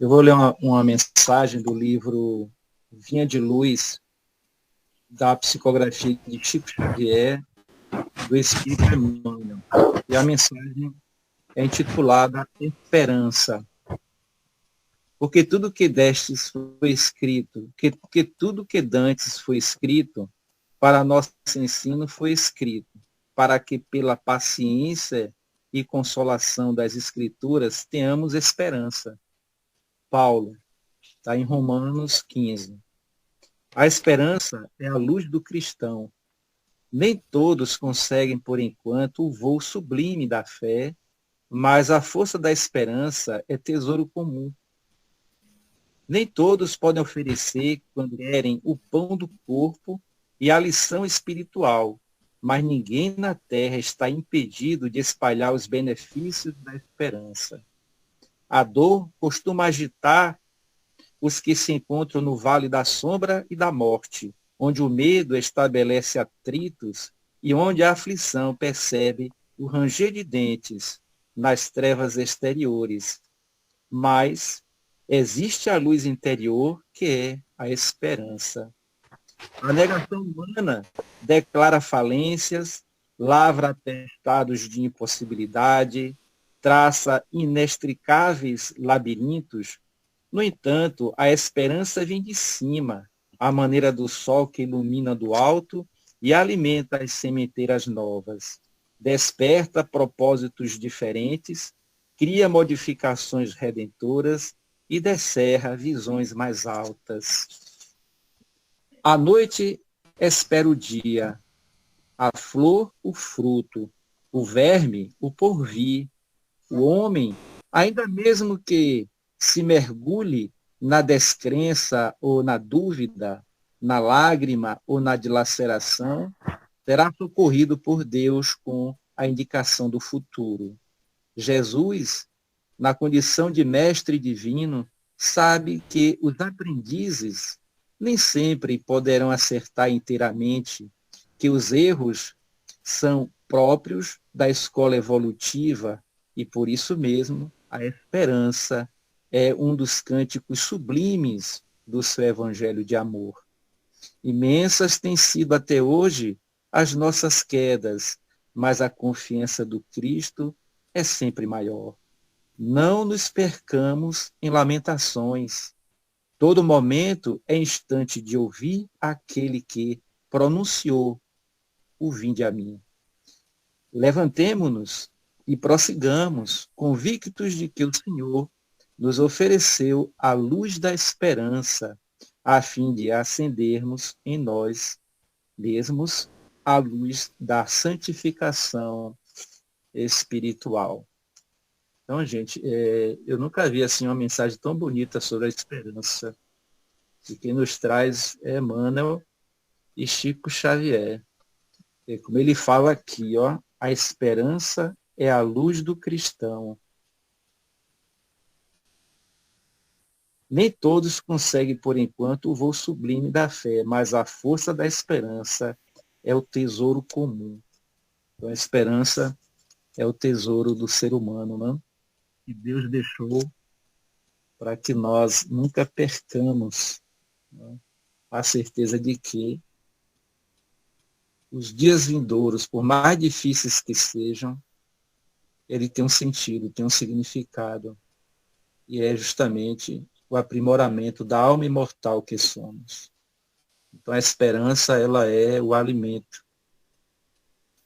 Eu vou ler uma mensagem do livro Vinha de Luz, da psicografia de Chico Xavier, do Espírito Emmanuel. E a mensagem é intitulada Esperança. Porque tudo que destes foi escrito, porque tudo que dantes foi escrito, para nosso ensino foi escrito, para que pela paciência e consolação das Escrituras tenhamos esperança. Paulo, está em Romanos 15. A esperança é a luz do cristão. Nem todos conseguem, por enquanto, o voo sublime da fé, mas a força da esperança é tesouro comum. Nem todos podem oferecer, quando querem, o pão do corpo e a lição espiritual, mas ninguém na terra está impedido de espalhar os benefícios da esperança. A dor costuma agitar os que se encontram no vale da sombra e da morte, onde o medo estabelece atritos e onde a aflição percebe o ranger de dentes nas trevas exteriores. Mas existe a luz interior, que é a esperança. A negação humana declara falências, lavra atestados de impossibilidade, traça inextricáveis labirintos. No entanto, a esperança vem de cima, à maneira do sol que ilumina do alto e alimenta as sementeiras novas. Desperta propósitos diferentes, cria modificações redentoras e descerra visões mais altas. A noite espera o dia, a flor o fruto, o verme o porvir, o homem, ainda mesmo que se mergulhe na descrença ou na dúvida, na lágrima ou na dilaceração, será socorrido por Deus com a indicação do futuro. Jesus, na condição de mestre divino, sabe que os aprendizes nem sempre poderão acertar inteiramente, que os erros são próprios da escola evolutiva e, por isso mesmo, a esperança é um dos cânticos sublimes do seu evangelho de amor. Imensas têm sido até hoje as nossas quedas, mas a confiança do Cristo é sempre maior. Não nos percamos em lamentações. Todo momento é instante de ouvir aquele que pronunciou o vinde a mim. Levantemo-nos e prossigamos, convictos de que o Senhor nos ofereceu a luz da esperança, a fim de acendermos em nós mesmos a luz da santificação espiritual. Então, gente, eu nunca vi assim uma mensagem tão bonita sobre a esperança. E quem nos traz é Emmanuel e Chico Xavier. E como ele fala aqui, ó, a esperança é a luz do cristão. Nem todos conseguem, por enquanto, o voo sublime da fé, mas a força da esperança é o tesouro comum. Então, a esperança é o tesouro do ser humano, né? Que Deus deixou para que nós nunca percamos, né, a certeza de que os dias vindouros, por mais difíceis que sejam, ele tem um sentido, tem um significado, e é justamente o aprimoramento da alma imortal que somos. Então a esperança, ela é o alimento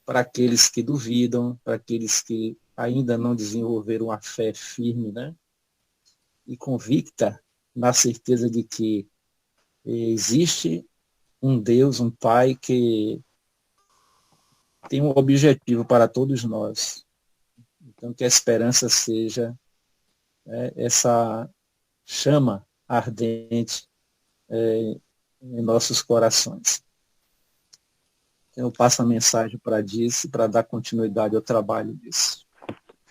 para aqueles que duvidam, para aqueles que ainda não desenvolveram a fé firme, né? E convicta na certeza de que existe um Deus, um Pai que tem um objetivo para todos nós. Então que a esperança seja essa chama ardente em nossos corações. Eu passo a mensagem para Dirce, para dar continuidade ao trabalho disso.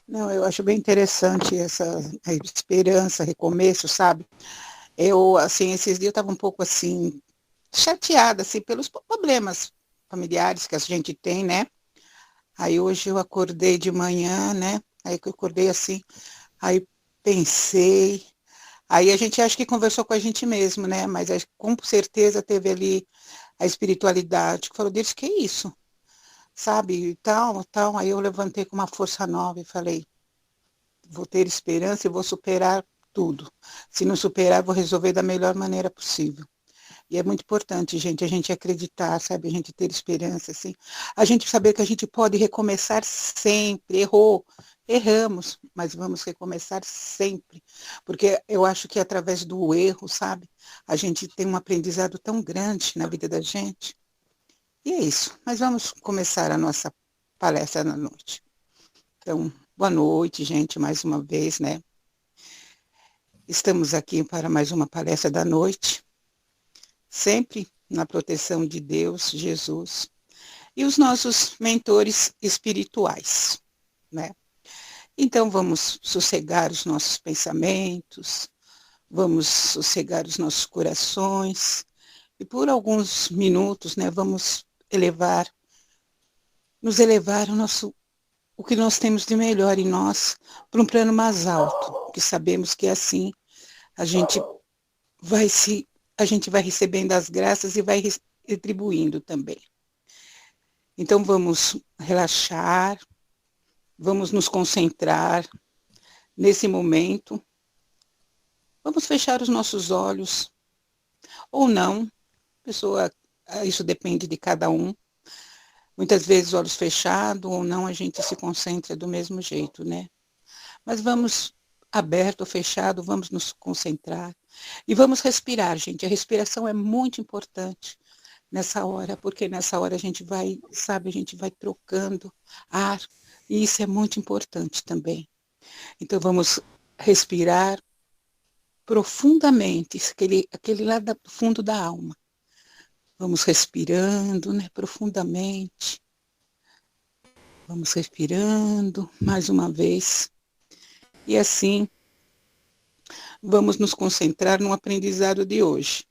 Não, eu acho bem interessante essa esperança, recomeço, sabe? Eu, assim, esses dias eu estava um pouco, assim, chateada, assim, pelos problemas familiares que a gente tem, né? Aí hoje eu acordei de manhã, né? Aí que eu acordei assim, aí pensei, Aí a gente acha que conversou com a gente mesmo, né? Mas com certeza teve ali a espiritualidade que falou, Deus, que é isso? Sabe? E tal, tal. Aí eu levantei com uma força nova e falei, vou ter esperança e vou superar tudo. Se não superar, vou resolver da melhor maneira possível. E é muito importante, gente, a gente acreditar, sabe? A gente ter esperança, assim. A gente saber que a gente pode recomeçar sempre. Erramos, mas vamos recomeçar sempre. Porque eu acho que através do erro, sabe? A gente tem um aprendizado tão grande na vida da gente. E é isso. Mas vamos começar a nossa palestra na noite. Então, boa noite, gente, mais uma vez, né? Estamos aqui para mais uma palestra da noite, sempre na proteção de Deus, Jesus, e os nossos mentores espirituais, né? Então, vamos sossegar os nossos pensamentos, vamos sossegar os nossos corações, e por alguns minutos, né, vamos nos elevar o que nós temos de melhor em nós para um plano mais alto, que sabemos que assim a gente vai a gente vai recebendo as graças e vai retribuindo também. Então vamos relaxar, vamos nos concentrar nesse momento, vamos fechar os nossos olhos, ou não, pessoa, isso depende de cada um. Muitas vezes olhos fechados ou não, a gente se concentra do mesmo jeito, né? Mas vamos aberto ou fechado, vamos nos concentrar e vamos respirar, gente. A respiração é muito importante nessa hora, porque nessa hora a gente vai, sabe, a gente vai trocando ar e isso é muito importante também. Então vamos respirar profundamente, aquele lá do fundo da alma. Vamos respirando, né, profundamente. Vamos respirando mais uma vez. E assim, vamos nos concentrar no aprendizado de hoje,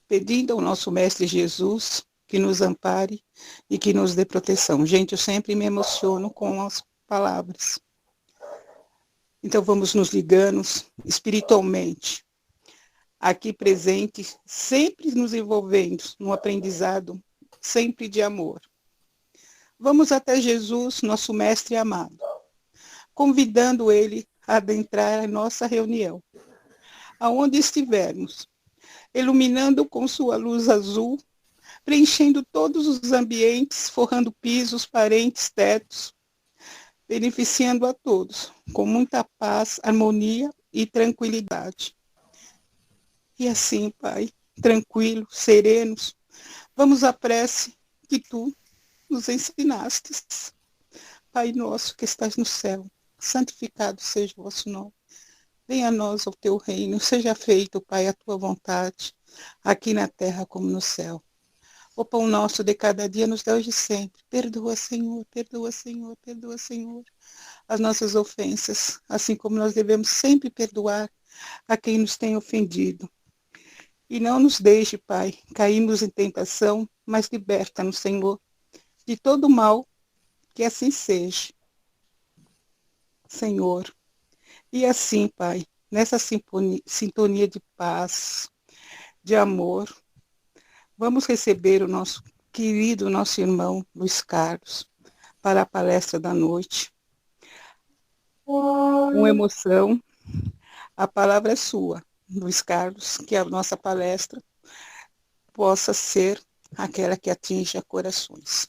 pedindo ao nosso Mestre Jesus que nos ampare e que nos dê proteção. Gente, eu sempre me emociono com as palavras. Então vamos nos ligando espiritualmente, aqui presente, sempre nos envolvendo no aprendizado, sempre de amor. Vamos até Jesus, nosso Mestre amado, convidando Ele a adentrar a nossa reunião, aonde estivermos, iluminando com sua luz azul, preenchendo todos os ambientes, forrando pisos, parentes, tetos, beneficiando a todos, com muita paz, harmonia e tranquilidade. E assim, Pai, tranquilos, serenos, vamos à prece que Tu nos ensinastes. Pai nosso que estás no céu, santificado seja o vosso nome. Venha a nós o teu reino, seja feito, Pai, a tua vontade, aqui na terra como no céu. O pão nosso de cada dia nos dá hoje sempre. Perdoa, Senhor, perdoa, Senhor, perdoa, Senhor, as nossas ofensas, assim como nós devemos sempre perdoar a quem nos tem ofendido. E não nos deixe, Pai, cairmos em tentação, mas liberta-nos, Senhor, de todo mal, que assim seja, Senhor. E assim, Pai, nessa sintonia de paz, de amor, vamos receber o nosso querido, nosso irmão Luiz Carlos, para a palestra da noite. Com emoção, a palavra é sua, Luiz Carlos, que a nossa palestra possa ser aquela que atinja corações.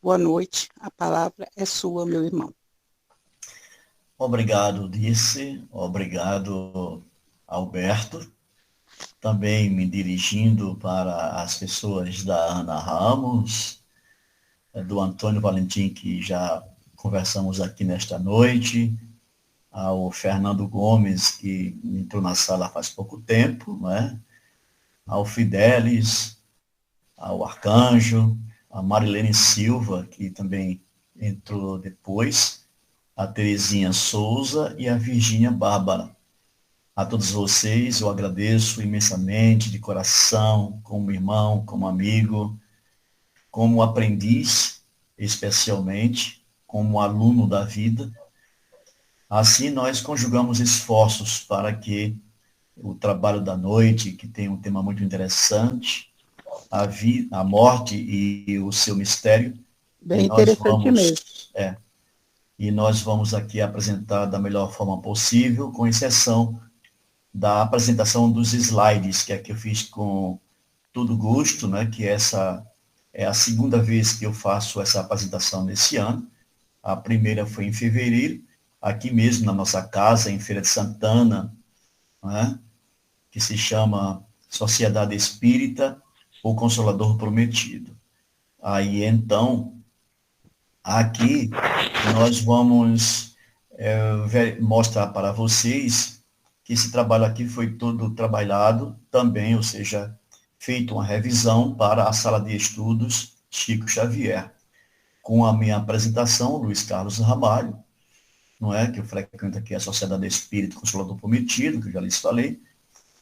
Boa noite, a palavra é sua, meu irmão. Obrigado, Dirce. Obrigado, Alberto. Também me dirigindo para as pessoas da Ana Ramos, do Antônio Valentim, que já conversamos aqui nesta noite, ao Fernando Gomes, que entrou na sala faz pouco tempo, né? Ao Fidelis, ao Arcanjo, a Marilene Silva, que também entrou depois, a Terezinha Souza e a Virgínia Bárbara. A todos vocês eu agradeço imensamente, de coração, como irmão, como amigo, como aprendiz, especialmente, como aluno da vida. Assim nós conjugamos esforços para que o Trabalho da Noite, que tem um tema muito interessante, a morte e o seu mistério. Bem interessante mesmo. E nós vamos aqui apresentar da melhor forma possível, com exceção da apresentação dos slides, que aqui eu fiz com todo gosto, né? Que essa é a segunda vez que eu faço essa apresentação nesse ano. A primeira foi em fevereiro, aqui mesmo na nossa casa, em Feira de Santana, né? Que se chama Sociedade Espírita, o Consolador Prometido. Aí, então, aqui nós vamos mostrar para vocês que esse trabalho aqui foi todo trabalhado também, ou seja, feito uma revisão para a sala de estudos Chico Xavier, com a minha apresentação, Luiz Carlos Ramalho, não é? Que eu frequento aqui a Sociedade Espírita Consolador Prometido, que eu já lhes falei,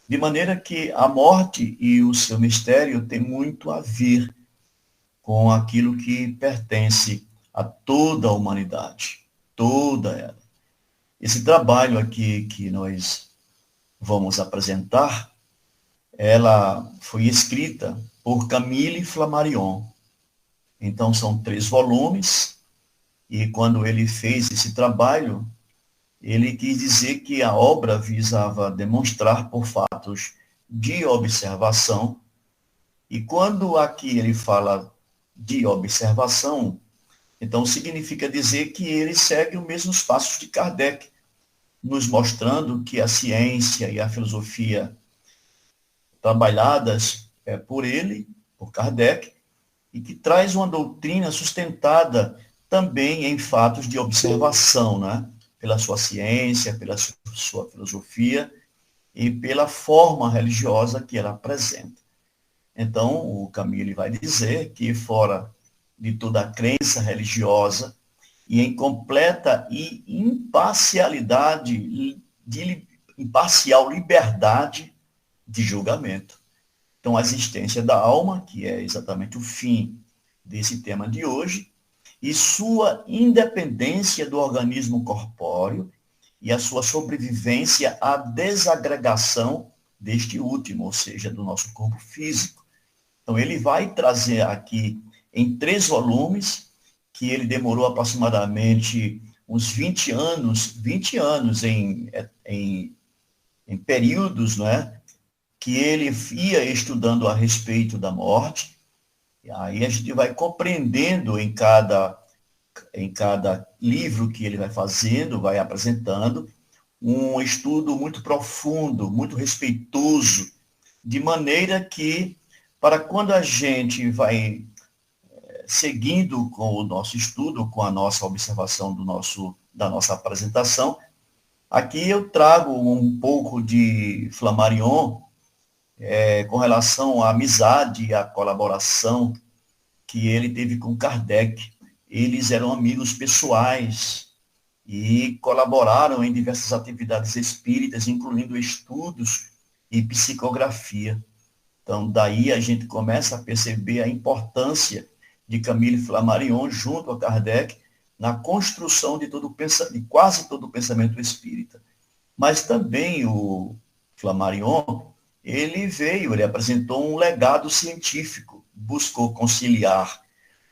de maneira que a morte e o seu mistério tem muito a ver com aquilo que pertence a toda a humanidade, toda ela. Esse trabalho aqui que nós vamos apresentar, ela foi escrita por Camille Flammarion. Então, são 3 volumes, e quando ele fez esse trabalho, ele quis dizer que a obra visava demonstrar por fatos de observação, e quando aqui ele fala de observação, então significa dizer que ele segue os mesmos passos de Kardec, nos mostrando que a ciência e a filosofia trabalhadas por ele, por Kardec, e que traz uma doutrina sustentada também em fatos de observação, né? Pela sua ciência, pela sua filosofia e pela forma religiosa que ela apresenta. Então, o Camille vai dizer que fora de toda a crença religiosa e em completa e imparcial liberdade de julgamento. Então, a existência da alma, que é exatamente o fim desse tema de hoje, e sua independência do organismo corpóreo e a sua sobrevivência à desagregação deste último, ou seja, do nosso corpo físico. Então, ele vai trazer aqui em 3 volumes, que ele demorou aproximadamente uns 20 anos em períodos, né, que ele ia estudando a respeito da morte. E aí a gente vai compreendendo em cada livro que ele vai fazendo, vai apresentando, um estudo muito profundo, muito respeitoso, de maneira que, para quando a gente vai seguindo com o nosso estudo, com a nossa observação da nossa apresentação, aqui eu trago um pouco de Flammarion com relação à amizade e à colaboração que ele teve com Kardec. Eles eram amigos pessoais e colaboraram em diversas atividades espíritas, incluindo estudos e psicografia. Então, daí a gente começa a perceber a importância de Camille Flammarion junto a Kardec na construção de quase todo o pensamento espírita. Mas também o Flammarion, ele apresentou um legado científico, buscou conciliar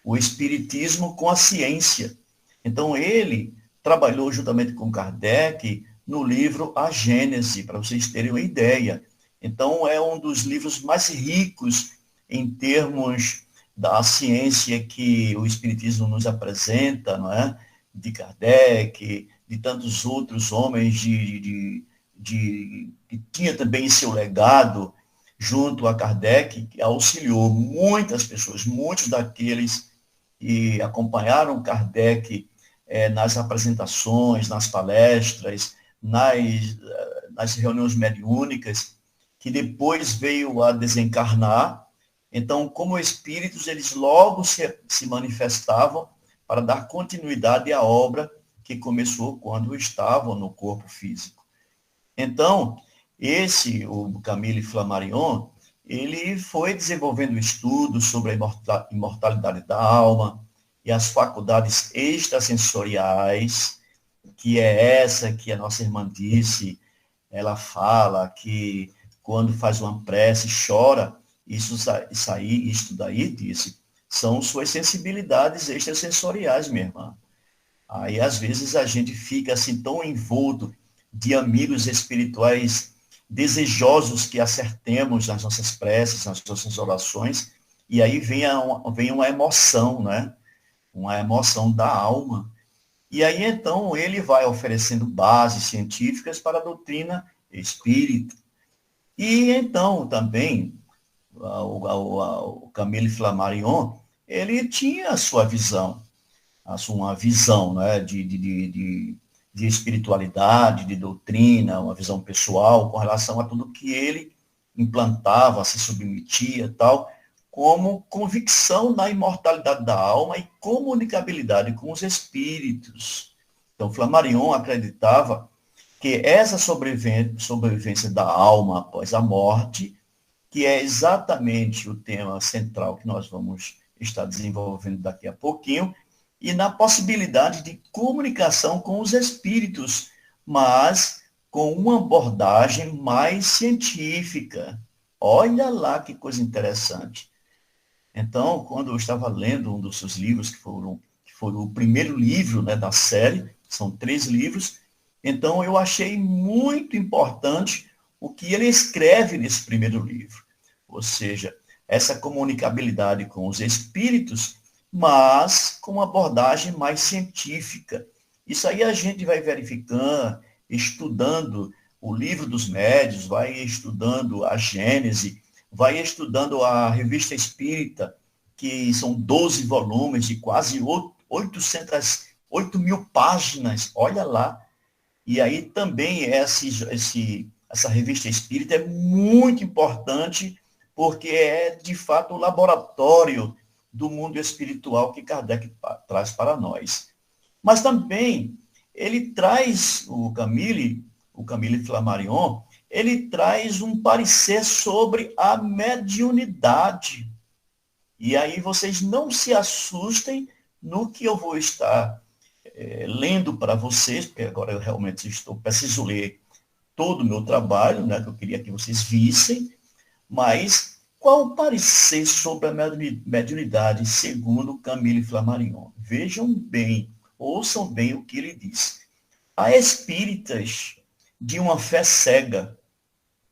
o espiritismo com a ciência. Então, ele trabalhou juntamente com Kardec no livro A Gênese, para vocês terem uma ideia. Então, é um dos livros mais ricos em termos da ciência que o espiritismo nos apresenta, não é? De Kardec, de tantos outros homens que tinha também seu legado junto a Kardec, que auxiliou muitas pessoas, muitos daqueles que acompanharam Kardec nas apresentações, nas palestras, nas reuniões mediúnicas, que depois veio a desencarnar. Então, como espíritos, eles logo se manifestavam para dar continuidade à obra que começou quando estavam no corpo físico. Então, o Camille Flammarion, ele foi desenvolvendo estudos sobre a imortalidade da alma e as faculdades extrasensoriais, que é essa que a nossa irmã disse, ela fala que quando faz uma prece, chora, isso daí, disse, são suas sensibilidades extrasensoriais, minha irmã. Aí, às vezes, a gente fica assim tão envolto de amigos espirituais desejosos que acertemos nas nossas preces, nas nossas orações, e aí vem uma emoção, né? Uma emoção da alma. E aí, então, ele vai oferecendo bases científicas para a doutrina espírita. E, então, também, o Camille Flammarion, ele tinha a sua visão, uma visão, né, de espiritualidade, de doutrina, uma visão pessoal com relação a tudo que ele implantava, se submetia e tal, como convicção na imortalidade da alma e comunicabilidade com os espíritos. Então, Flammarion acreditava que essa sobrevivência da alma após a morte, que é exatamente o tema central que nós vamos estar desenvolvendo daqui a pouquinho, e na possibilidade de comunicação com os espíritos, mas com uma abordagem mais científica. Olha lá que coisa interessante. Então, quando eu estava lendo um dos seus livros, que foi o primeiro livro, né, da série, são 3 livros, então eu achei muito importante o que ele escreve nesse primeiro livro. Ou seja, essa comunicabilidade com os espíritos, mas com uma abordagem mais científica. Isso aí a gente vai verificando, estudando o Livro dos Médiuns, vai estudando a Gênese, vai estudando a Revista Espírita, que são 12 volumes de quase 8 mil páginas, olha lá. E aí também essa Revista Espírita é muito importante, porque é, de fato, o laboratório do mundo espiritual que Kardec traz para nós. Mas também ele traz, o Camille Flammarion, ele traz um parecer sobre a mediunidade. E aí vocês não se assustem no que eu vou estar lendo para vocês, porque agora eu realmente preciso ler todo o meu trabalho, né, que eu queria que vocês vissem, mas qual o parecer sobre a mediunidade segundo Camille Flammarion? Vejam bem, ouçam bem o que ele diz. Há espíritas de uma fé cega.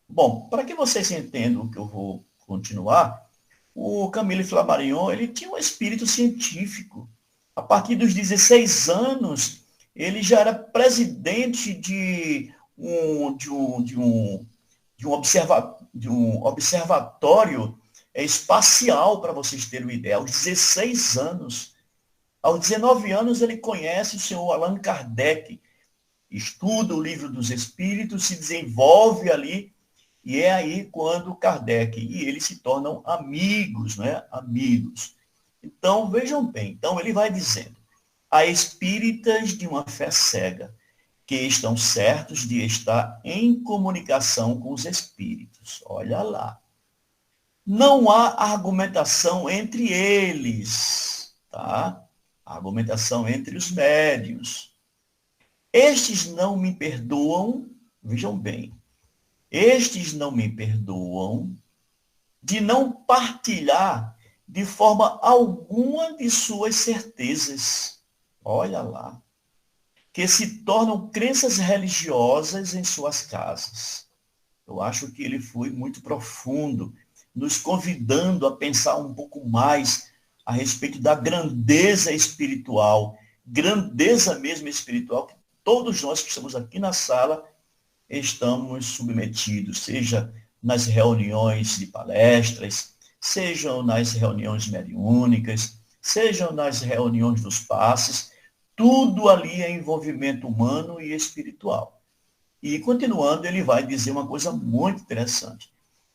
Bom, para que vocês entendam o que eu vou continuar, o Camille Flammarion, ele tinha um espírito científico. A partir dos 16 anos, ele já era presidente de um observatório espacial, para vocês terem uma ideia, aos 16 anos. Aos 19 anos, ele conhece o senhor Allan Kardec, estuda o Livro dos Espíritos, se desenvolve ali, e é aí quando Kardec e ele se tornam amigos, né? Amigos. Então, vejam bem, então ele vai dizendo, há espíritas de uma fé cega, que estão certos de estar em comunicação com os espíritos. Olha lá. Não há argumentação entre eles, tá? Argumentação entre os médiuns. Estes não me perdoam, vejam bem, estes não me perdoam de não partilhar de forma alguma de suas certezas. Olha lá. Que se tornam crenças religiosas em suas casas. Eu acho que ele foi muito profundo, nos convidando a pensar um pouco mais a respeito da grandeza espiritual, grandeza mesmo espiritual, que todos nós que estamos aqui na sala estamos submetidos, seja nas reuniões de palestras, sejam nas reuniões mediúnicas, sejam nas reuniões dos passes, tudo ali é envolvimento humano e espiritual. E continuando, ele vai dizer uma coisa muito interessante.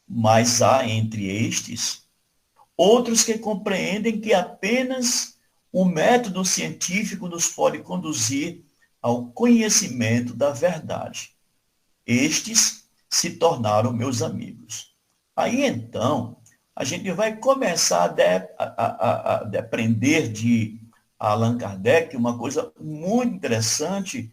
Mas há entre estes outros que compreendem que apenas o método científico nos pode conduzir ao conhecimento da verdade. Estes se tornaram meus amigos. Aí então, a gente vai começar a aprender de Allan Kardec uma coisa muito interessante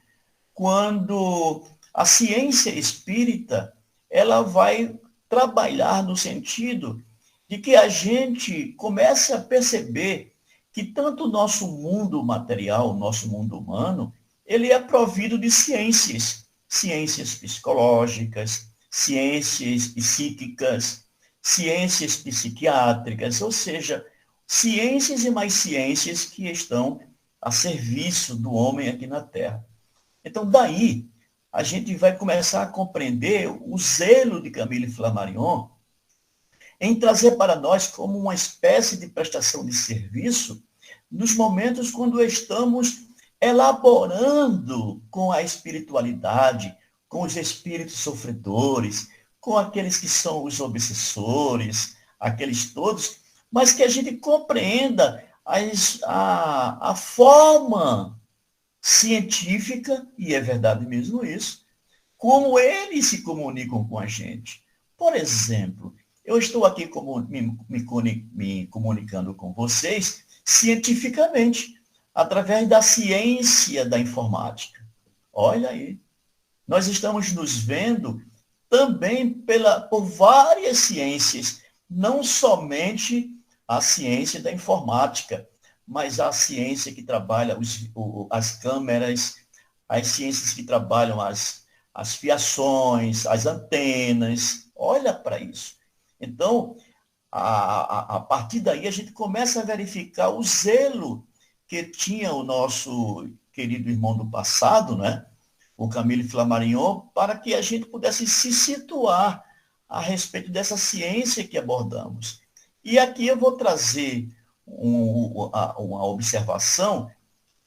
quando A ciência espírita, ela vai trabalhar no sentido de que a gente comece a perceber que tanto o nosso mundo material, o nosso mundo humano, ele é provido de ciências, ciências psicológicas, ciências psíquicas, ciências psiquiátricas, ou seja, ciências e mais ciências que estão a serviço do homem aqui na Terra. Então, daí, a gente vai começar a compreender o zelo de Camille Flammarion em trazer para nós como uma espécie de prestação de serviço nos momentos quando estamos elaborando com a espiritualidade, com os espíritos sofredores, com aqueles que são os obsessores, aqueles todos, mas que a gente compreenda a forma científica, e é verdade mesmo isso, como eles se comunicam com a gente. Por exemplo, eu estou aqui me comunicando com vocês cientificamente, através da ciência da informática. Olha aí, nós estamos nos vendo também por várias ciências, não somente a ciência da informática, mas a ciência que trabalha as câmeras, as ciências que trabalham as fiações, as antenas. Olha para isso. Então, a partir daí, a gente começa a verificar o zelo que tinha o nosso querido irmão do passado, né? O Camille Flammarion, para que a gente pudesse se situar a respeito dessa ciência que abordamos. E aqui eu vou trazer uma observação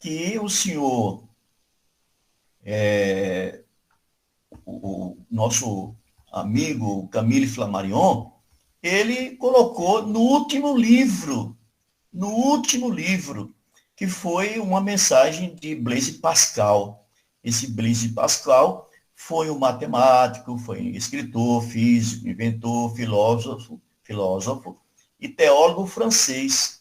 que o senhor, o nosso amigo Camille Flammarion, ele colocou no último livro, que foi uma mensagem de Blaise Pascal. Esse Blaise Pascal foi um matemático, foi um escritor, físico, inventor, filósofo e teólogo francês.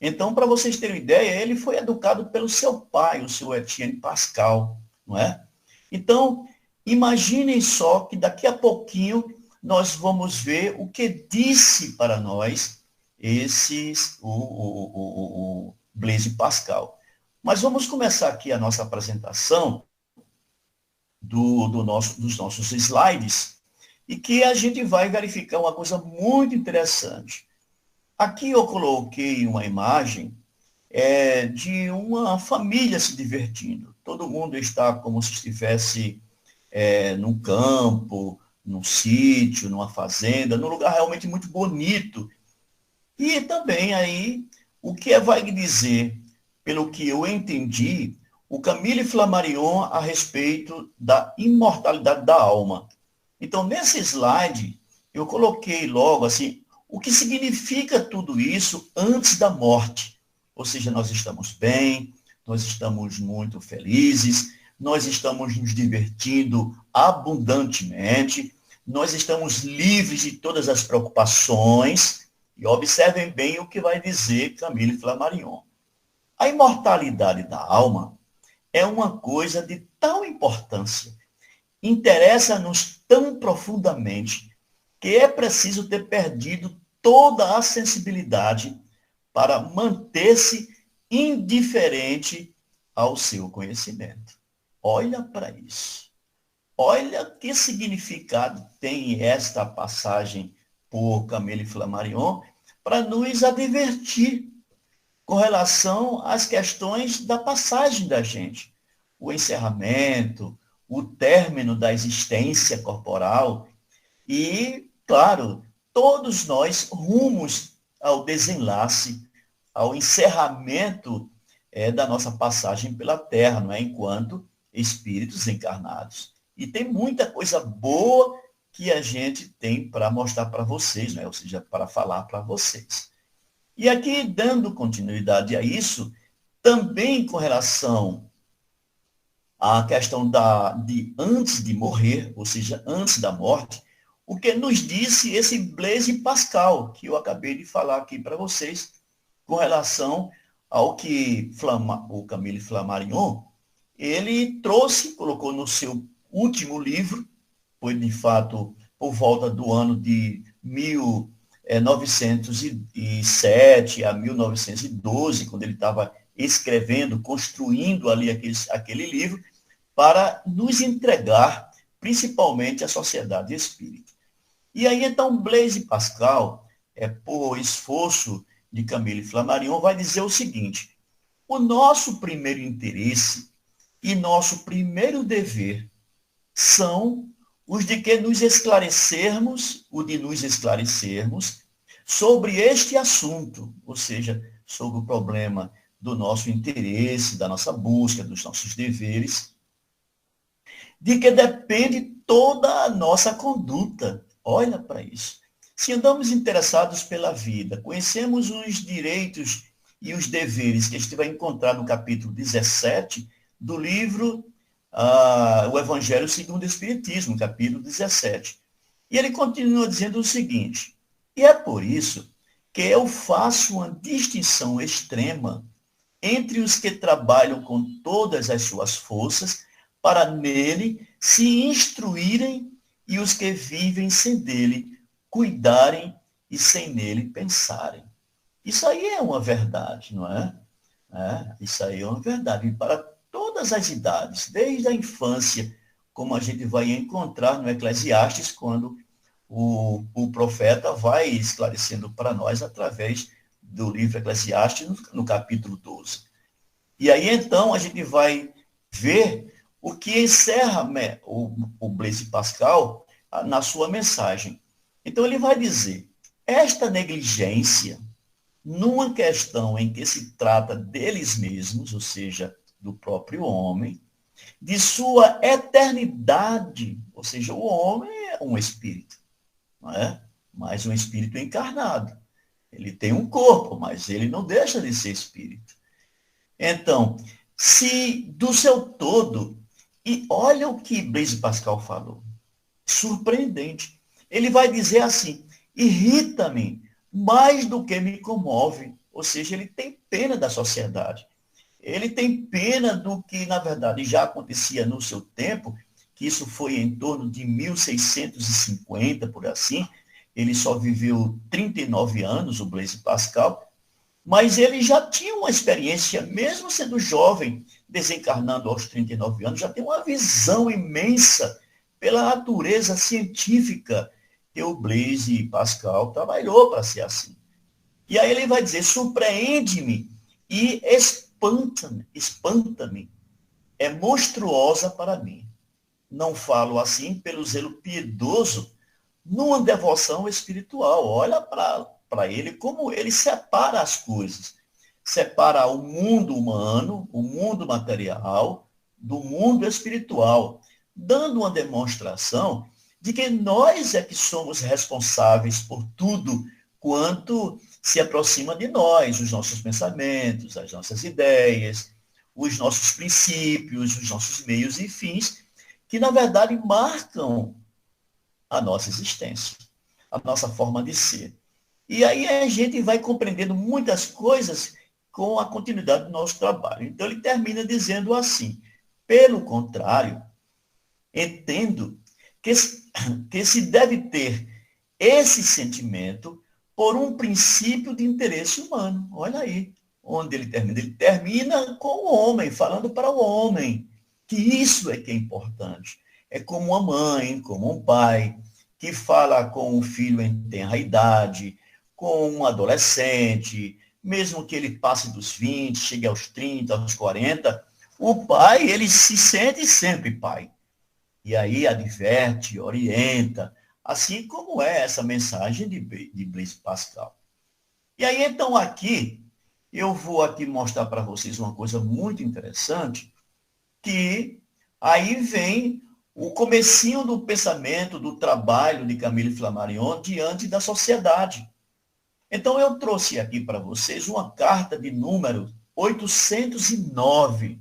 Então, para vocês terem ideia, ele foi educado pelo seu pai, o seu Etienne Pascal, não é? Então, imaginem só que daqui a pouquinho nós vamos ver o que disse para nós o Blaise Pascal. Mas vamos começar aqui a nossa apresentação dos nossos slides, e que a gente vai verificar uma coisa muito interessante. Aqui eu coloquei uma imagem de uma família se divertindo. Todo mundo está como se estivesse num campo, num sítio, numa fazenda, num lugar realmente muito bonito. E também aí, o que vai dizer, pelo que eu entendi, o Camille Flammarion a respeito da imortalidade da alma. Então, nesse slide, eu coloquei logo assim, o que significa tudo isso antes da morte. Ou seja, nós estamos bem, nós estamos muito felizes, nós estamos nos divertindo abundantemente, nós estamos livres de todas as preocupações. E observem bem o que vai dizer Camille Flammarion. A imortalidade da alma é uma coisa de tal importância, interessa-nos tão profundamente, que é preciso ter perdido toda a sensibilidade para manter-se indiferente ao seu conhecimento. Olha para isso. Olha que significado tem esta passagem por Camille Flammarion para nos advertir com relação às questões da passagem da gente. O encerramento, o término da existência corporal e, claro, todos nós rumos ao desenlace, ao encerramento da nossa passagem pela Terra, não é? Enquanto espíritos encarnados. E tem muita coisa boa que a gente tem para mostrar para vocês, né? Ou seja, para falar para vocês. E aqui, dando continuidade a isso, também com relação à questão de antes de morrer, ou seja, antes da morte, o que nos disse esse Blaise Pascal, que eu acabei de falar aqui para vocês, com relação ao que o Camille Flammarion, ele trouxe, colocou no seu último livro, foi de fato por volta do ano de 1907 a 1912, quando ele estava escrevendo, construindo ali aquele livro, para nos entregar principalmente à sociedade espírita. E aí, então, Blaise Pascal, por esforço de Camille Flammarion, vai dizer o seguinte: o nosso primeiro interesse e nosso primeiro dever são os de que nos esclarecermos sobre este assunto, ou seja, sobre o problema do nosso interesse, da nossa busca, dos nossos deveres, de que depende toda a nossa conduta. Olha para isso. Se andamos interessados pela vida, conhecemos os direitos e os deveres que a gente vai encontrar no capítulo 17 do livro O Evangelho segundo o Espiritismo, capítulo 17. E ele continua dizendo o seguinte: e é por isso que eu faço uma distinção extrema entre os que trabalham com todas as suas forças para nele se instruírem e os que vivem sem dele cuidarem e sem nele pensarem. Isso aí é uma verdade, não é? Isso aí é uma verdade. E para todas as idades, desde a infância, como a gente vai encontrar no Eclesiastes, quando o profeta vai esclarecendo para nós através do livro Eclesiastes, no capítulo 12. E aí, então, a gente vai ver o que encerra o Blaise Pascal na sua mensagem. Então, ele vai dizer: esta negligência, numa questão em que se trata deles mesmos, ou seja, do próprio homem, de sua eternidade, ou seja, o homem é um espírito, não é? Mas um espírito encarnado. Ele tem um corpo, mas ele não deixa de ser espírito. Então, se do seu todo, e olha o que Blaise Pascal falou, surpreendente. Ele vai dizer assim: irrita-me mais do que me comove. Ou seja, ele tem pena da sociedade. Ele tem pena do que, na verdade, já acontecia no seu tempo, que isso foi em torno de 1650, por assim. Ele só viveu 39 anos, o Blaise Pascal, mas ele já tinha uma experiência, mesmo sendo jovem, desencarnando aos 39 anos, já tem uma visão imensa pela natureza científica que o Blaise Pascal trabalhou para ser assim. E aí ele vai dizer: surpreende-me e espanta-me, é monstruosa para mim. Não falo assim pelo zelo piedoso numa devoção espiritual. Olha para ele como ele separa as coisas. Separa o mundo humano, o mundo material, do mundo espiritual, dando uma demonstração de que nós é que somos responsáveis por tudo quanto se aproxima de nós, os nossos pensamentos, as nossas ideias, os nossos princípios, os nossos meios e fins, que na verdade marcam a nossa existência, a nossa forma de ser. E aí a gente vai compreendendo muitas coisas com a continuidade do nosso trabalho. Então ele termina dizendo assim: pelo contrário, entendo que se deve ter esse sentimento por um princípio de interesse humano. Olha aí onde ele termina. Ele termina com o homem, falando para o homem que isso é que é importante. É como uma mãe, como um pai, que fala com um filho em tenra idade, com um adolescente, mesmo que ele passe dos 20, chegue aos 30, aos 40, o pai, ele se sente sempre pai. E aí adverte, orienta, assim como é essa mensagem de Blaise Pascal. E aí, então, aqui, eu vou aqui mostrar para vocês uma coisa muito interessante, que aí vem o comecinho do pensamento, do trabalho de Camille Flammarion diante da sociedade. Então, eu trouxe aqui para vocês uma carta de número 809,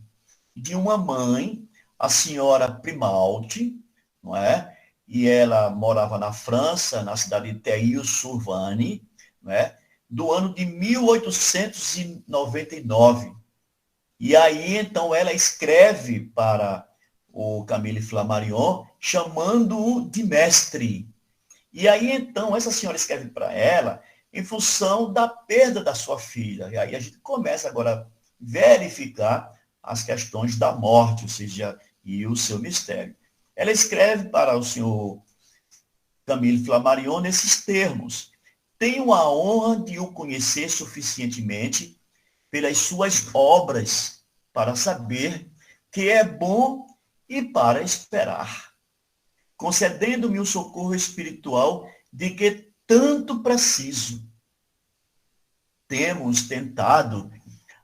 de uma mãe, a senhora Primalte, não é? E ela morava na França, na cidade de Theil-sur-Vanne, não é? Do ano de 1899. E aí, então, ela escreve para o Camille Flammarion, chamando-o de mestre. E aí, então, essa senhora escreve para ela em função da perda da sua filha. E aí a gente começa agora a verificar as questões da morte, ou seja, e o seu mistério. Ela escreve para o senhor Camille Flammarion nesses termos: tenho a honra de o conhecer suficientemente pelas suas obras para saber que é bom e para esperar, concedendo-me o socorro espiritual de que tanto preciso. Temos tentado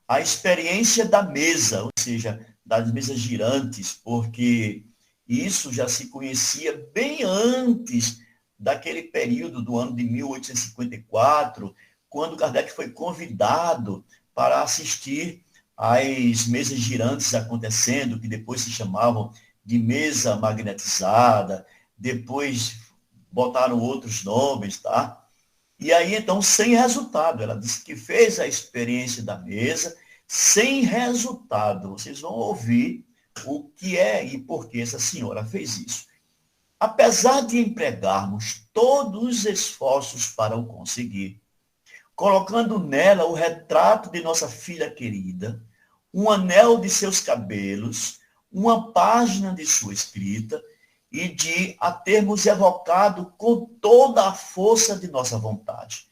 a experiência da mesa, ou seja, das mesas girantes, porque isso já se conhecia bem antes daquele período do ano de 1854, quando Kardec foi convidado para assistir às mesas girantes acontecendo, que depois se chamavam de mesa magnetizada, depois botaram outros nomes, tá? E aí, então, sem resultado. Ela disse que fez a experiência da mesa sem resultado. Vocês vão ouvir o que é e por que essa senhora fez isso. Apesar de empregarmos todos os esforços para o conseguir, colocando nela o retrato de nossa filha querida, um anel de seus cabelos, uma página de sua escrita, e de a termos evocado com toda a força de nossa vontade.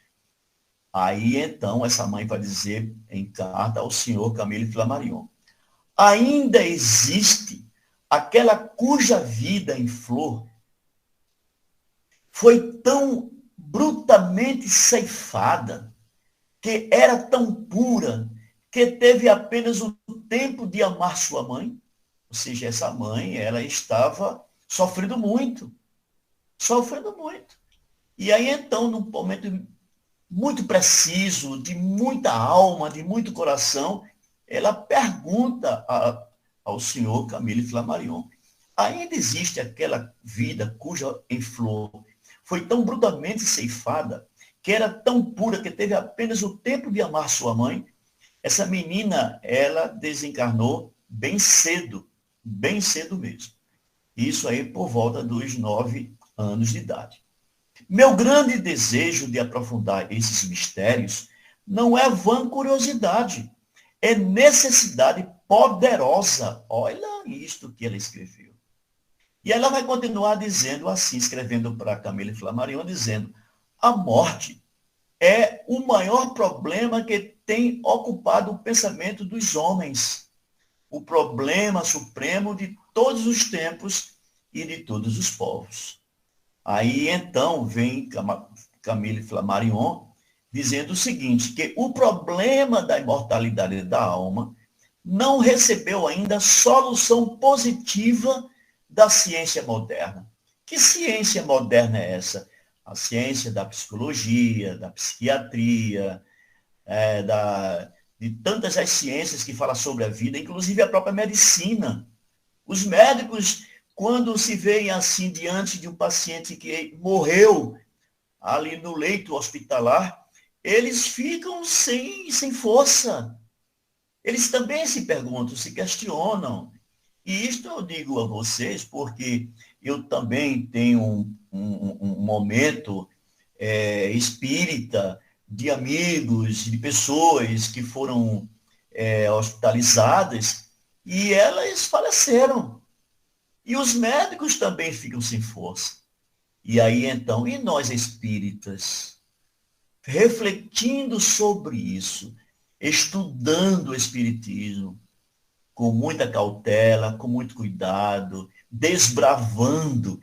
Aí, então, essa mãe vai dizer em carta ao senhor Camille Flammarion: ainda existe aquela cuja vida em flor foi tão brutalmente ceifada, que era tão pura, que teve apenas o tempo de amar sua mãe. Ou seja, essa mãe, ela estava sofrendo muito. Sofrendo muito. E aí, então, num momento muito preciso, de muita alma, de muito coração, ela pergunta ao senhor Camille Flammarion: ainda existe aquela vida cuja em flor foi tão brutalmente ceifada, que era tão pura, que teve apenas o tempo de amar sua mãe? Essa menina, ela desencarnou bem cedo mesmo. Isso aí por volta dos 9 anos de idade. Meu grande desejo de aprofundar esses mistérios não é vã curiosidade, é necessidade poderosa. Olha isto que ela escreveu. E ela vai continuar dizendo assim, escrevendo para Camille Flammarion, dizendo: a morte é o maior problema que tem ocupado o pensamento dos homens, o problema supremo de todos os tempos e de todos os povos. Aí, então, vem Camille Flammarion dizendo o seguinte, que o problema da imortalidade da alma não recebeu ainda solução positiva da ciência moderna. Que ciência moderna é essa? A ciência da psicologia, da psiquiatria, de tantas as ciências que falam sobre a vida, inclusive a própria medicina. Os médicos, quando se veem assim diante de um paciente que morreu ali no leito hospitalar, eles ficam sem força. Eles também se perguntam, se questionam. E isto eu digo a vocês porque eu também tenho um momento espírita de amigos, de pessoas que foram hospitalizadas e elas faleceram. E os médicos também ficam sem força. E aí, então, e nós espíritas, refletindo sobre isso, estudando o espiritismo, com muita cautela, com muito cuidado, desbravando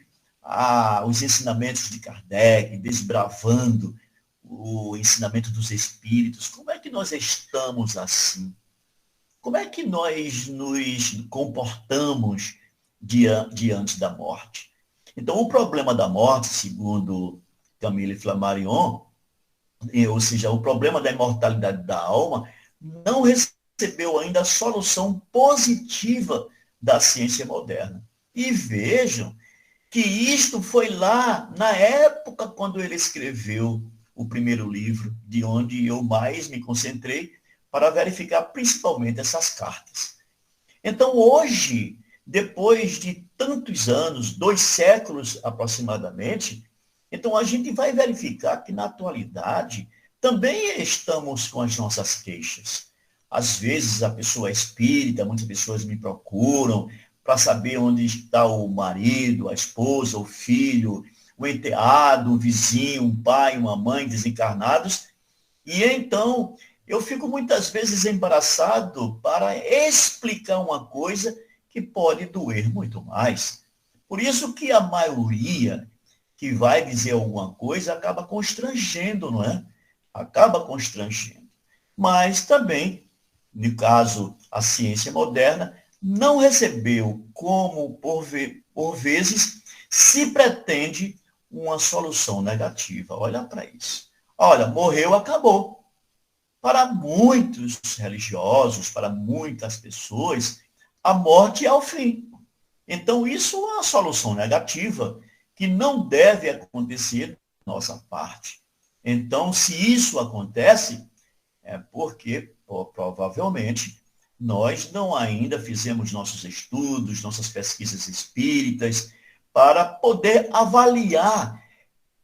os ensinamentos de Kardec, desbravando o ensinamento dos espíritos. Como é que nós estamos assim? Como é que nós nos comportamos diante da morte? Então, o problema da morte, segundo Camille Flammarion, ou seja, o problema da imortalidade da alma, não recebeu ainda a solução positiva da ciência moderna. E vejam que isto foi lá na época quando ele escreveu o primeiro livro, de onde eu mais me concentrei para verificar principalmente essas cartas. Então, hoje, depois de tantos anos, 2 séculos aproximadamente, então a gente vai verificar que na atualidade também estamos com as nossas queixas. Às vezes a pessoa é espírita, muitas pessoas me procuram para saber onde está o marido, a esposa, o filho, o enteado, o vizinho, um pai, uma mãe desencarnados. E então eu fico muitas vezes embaraçado para explicar uma coisa que pode doer muito mais. Por isso que a maioria que vai dizer alguma coisa acaba constrangendo, não é? Acaba constrangendo. Mas também, no caso, a ciência moderna não recebeu como, por vezes, se pretende uma solução negativa. Olha para isso. Olha, morreu, acabou. Para muitos religiosos, para muitas pessoas, a morte é o fim. Então, isso é uma solução negativa que não deve acontecer da nossa parte. Então, se isso acontece, é porque, provavelmente, nós não ainda fizemos nossos estudos, nossas pesquisas espíritas, para poder avaliar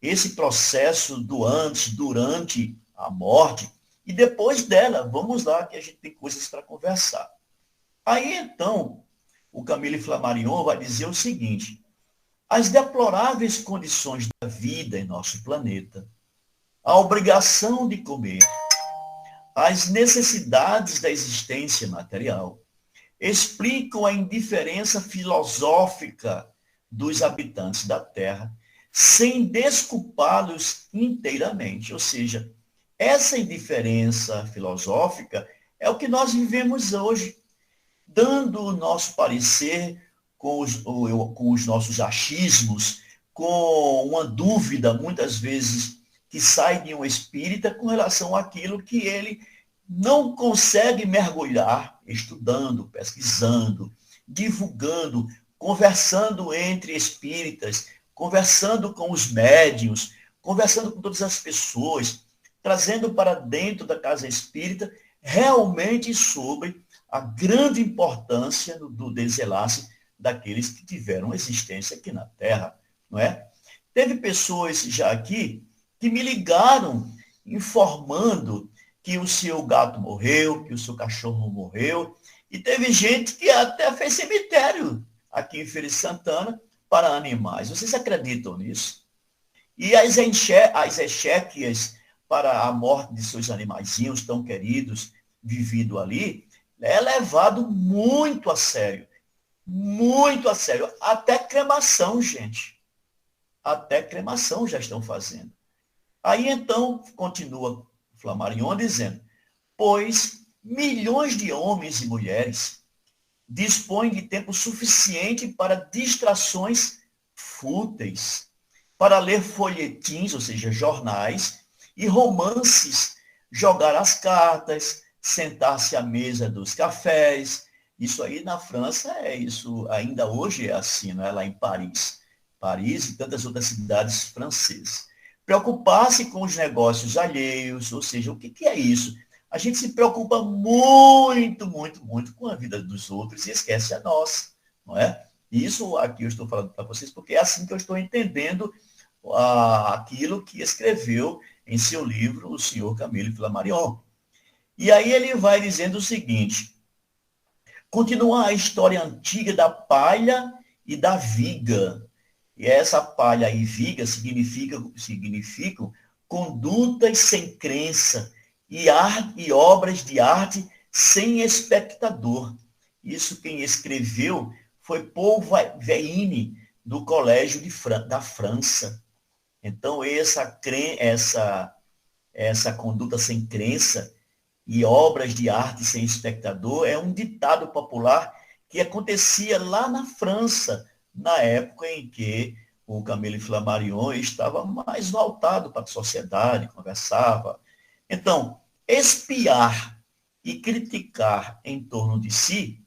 esse processo do antes, durante a morte e depois dela. Vamos lá, que a gente tem coisas para conversar. Aí, então, o Camille Flammarion vai dizer o seguinte: as deploráveis condições da vida em nosso planeta, a obrigação de comer, as necessidades da existência material, explicam a indiferença filosófica dos habitantes da Terra, sem desculpá-los inteiramente. Ou seja, essa indiferença filosófica é o que nós vivemos hoje, dando o nosso parecer com os nossos achismos, com uma dúvida, muitas vezes, que sai de um espírita com relação àquilo que ele não consegue mergulhar, estudando, pesquisando, divulgando, conversando entre espíritas, conversando com os médiuns, conversando com todas as pessoas, trazendo para dentro da casa espírita realmente sobre a grande importância do desenlace daqueles que tiveram existência aqui na Terra, não é? Teve pessoas já aqui que me ligaram informando que o seu gato morreu, que o seu cachorro morreu, e teve gente que até fez cemitério aqui em Feira de Santana para animais. Vocês acreditam nisso? E as exéquias para a morte de seus animaizinhos tão queridos, vivido ali, é levado muito a sério. Muito a sério. Até cremação, gente. Até cremação já estão fazendo. Aí, então, continua Flammarion dizendo: pois milhões de homens e mulheres dispõem de tempo suficiente para distrações fúteis, para ler folhetins, ou seja, jornais, e romances, jogar as cartas, sentar-se à mesa dos cafés. Isso aí na França isso ainda hoje é assim, não é? Lá em Paris. Paris e tantas outras cidades francesas. Preocupar-se com os negócios alheios, ou seja, o que é isso? A gente se preocupa muito, muito, muito com a vida dos outros e esquece a nossa, não é? Isso aqui eu estou falando para vocês porque é assim que eu estou entendendo aquilo que escreveu em seu livro o senhor Camille Flammarion. E aí ele vai dizendo o seguinte: continua a história antiga da palha e da viga. E essa palha e viga significam condutas sem crença e obras de arte sem espectador. Isso quem escreveu foi Paul Veine, do Colégio da França. Então, essa conduta sem crença e obras de arte sem espectador é um ditado popular que acontecia lá na França, na época em que o Camille Flammarion estava mais voltado para a sociedade, conversava. Então, espiar e criticar em torno de si,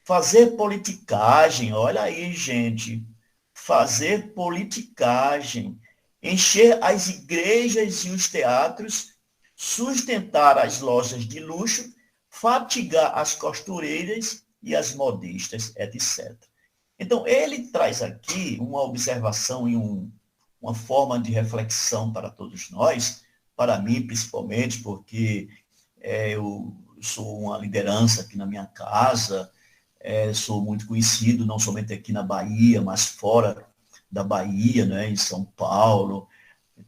fazer politicagem, olha aí, gente, fazer politicagem, encher as igrejas e os teatros, sustentar as lojas de luxo, fatigar as costureiras e as modistas, etc. Então, ele traz aqui uma observação e uma forma de reflexão para todos nós, para mim principalmente, porque eu sou uma liderança aqui na minha casa, sou muito conhecido, não somente aqui na Bahia, mas fora da Bahia, né, em São Paulo,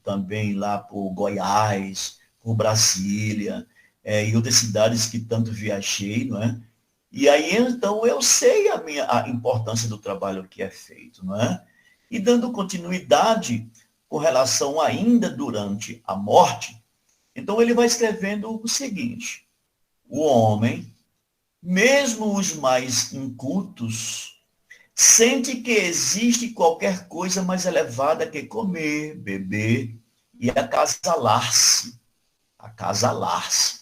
também lá por Goiás, por Brasília, e outras cidades que tanto viajei, não é? E aí, então, eu sei a importância do trabalho que é feito, não é? E dando continuidade com relação ainda durante a morte, então ele vai escrevendo o seguinte: o homem, mesmo os mais incultos, sente que existe qualquer coisa mais elevada que comer, beber e acasalar-se. Acasalar-se,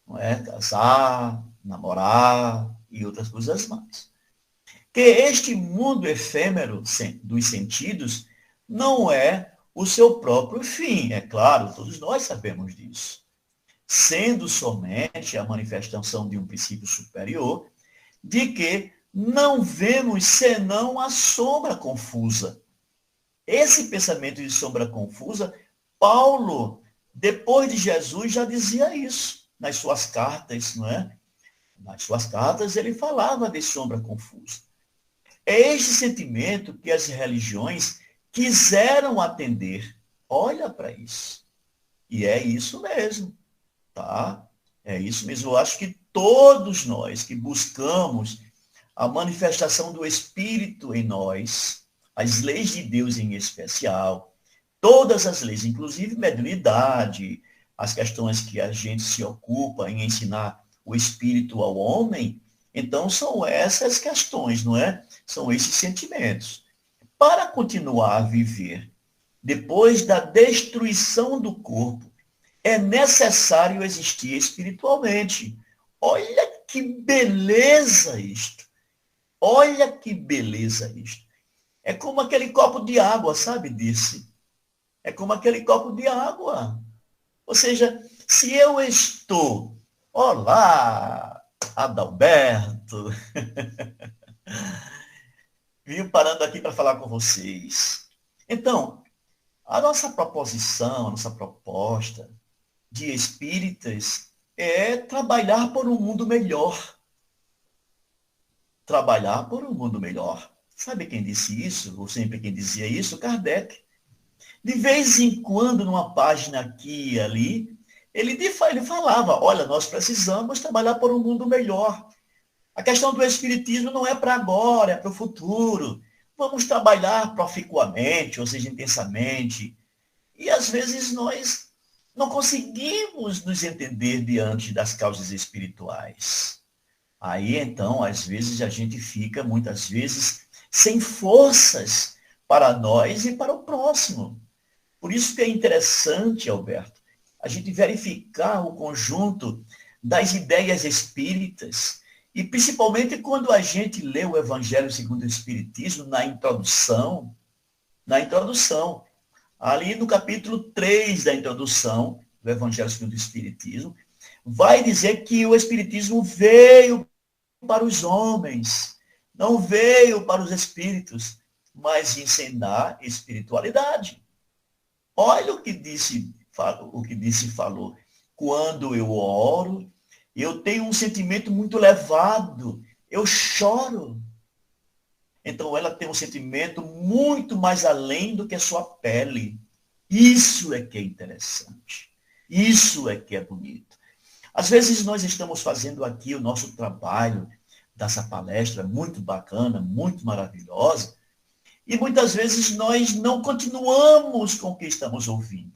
não é? Casar, namorar e outras coisas mais. Que este mundo efêmero dos sentidos não é o seu próprio fim, é claro, todos nós sabemos disso. Sendo somente a manifestação de um princípio superior, de que não vemos senão a sombra confusa. Esse pensamento de sombra confusa, Paulo, depois de Jesus, já dizia isso nas suas cartas, não é? Nas suas cartas ele falava de sombra confusa. É este sentimento que as religiões quiseram atender. Olha para isso. E é isso mesmo, tá? É isso mesmo. Eu acho que todos nós que buscamos a manifestação do Espírito em nós, as leis de Deus em especial, todas as leis, inclusive mediunidade, as questões que a gente se ocupa em ensinar o Espírito ao homem, então são essas questões, não é? São esses sentimentos. Para continuar a viver depois da destruição do corpo, é necessário existir espiritualmente. Olha que beleza isto! Olha que beleza isto! É como aquele copo de água, sabe disso? É como aquele copo de água. Ou seja, se eu estou, olá, Adalberto, vim parando aqui para falar com vocês. Então, a nossa proposição, a nossa proposta de espíritas é trabalhar por um mundo melhor. Trabalhar por um mundo melhor. Sabe quem disse isso? Ou sempre quem dizia isso? Kardec. De vez em quando, numa página aqui e ali, ele falava, olha, nós precisamos trabalhar por um mundo melhor. A questão do espiritismo não é para agora, é para o futuro. Vamos trabalhar proficuamente, ou seja, intensamente. E às vezes nós não conseguimos nos entender diante das causas espirituais. Aí, então, às vezes a gente fica, muitas vezes, sem forças para nós e para o próximo. Por isso que é interessante, Alberto, a gente verificar o conjunto das ideias espíritas, e principalmente quando a gente lê o Evangelho segundo o Espiritismo, na introdução, ali no capítulo 3 da introdução do Evangelho segundo o Espiritismo, vai dizer que o Espiritismo veio para os homens, não veio para os espíritos, mas ensinar espiritualidade. Olha o que disse falou. Quando eu oro, eu tenho um sentimento muito elevado, eu choro. Então ela tem um sentimento muito mais além do que a sua pele. Isso é que é interessante. Isso é que é bonito. Às vezes nós estamos fazendo aqui o nosso trabalho dessa palestra muito bacana, muito maravilhosa, e muitas vezes nós não continuamos com o que estamos ouvindo.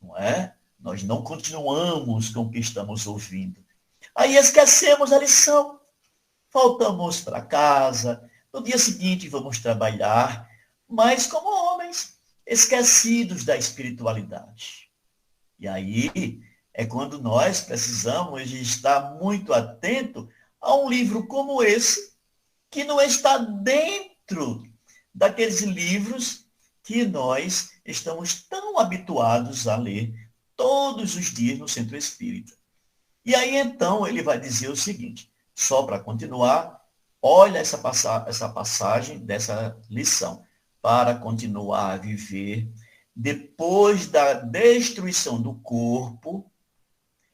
Não é? Nós não continuamos com o que estamos ouvindo. Aí esquecemos a lição. Voltamos para casa, no dia seguinte vamos trabalhar, mas como homens, esquecidos da espiritualidade. E aí é quando nós precisamos estar muito atento a um livro como esse, que não está dentro daqueles livros que nós estamos tão habituados a ler todos os dias no Centro Espírita. E aí, então, ele vai dizer o seguinte, só para continuar, Olha essa passagem dessa lição. Para continuar a viver, depois da destruição do corpo,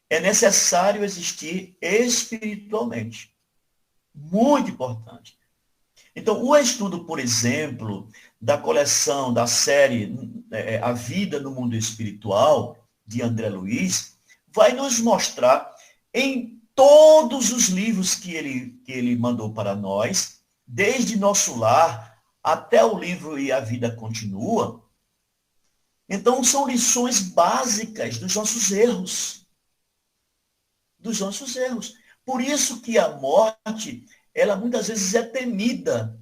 é necessário existir espiritualmente. Muito importante. Então, o estudo, por exemplo, da coleção, da série A Vida no Mundo Espiritual, de André Luiz, vai nos mostrar em todos os livros que ele mandou para nós, desde Nosso Lar até o livro E a Vida Continua. Então, são lições básicas dos nossos erros. Dos nossos erros. Por isso que a morte, ela muitas vezes é temida.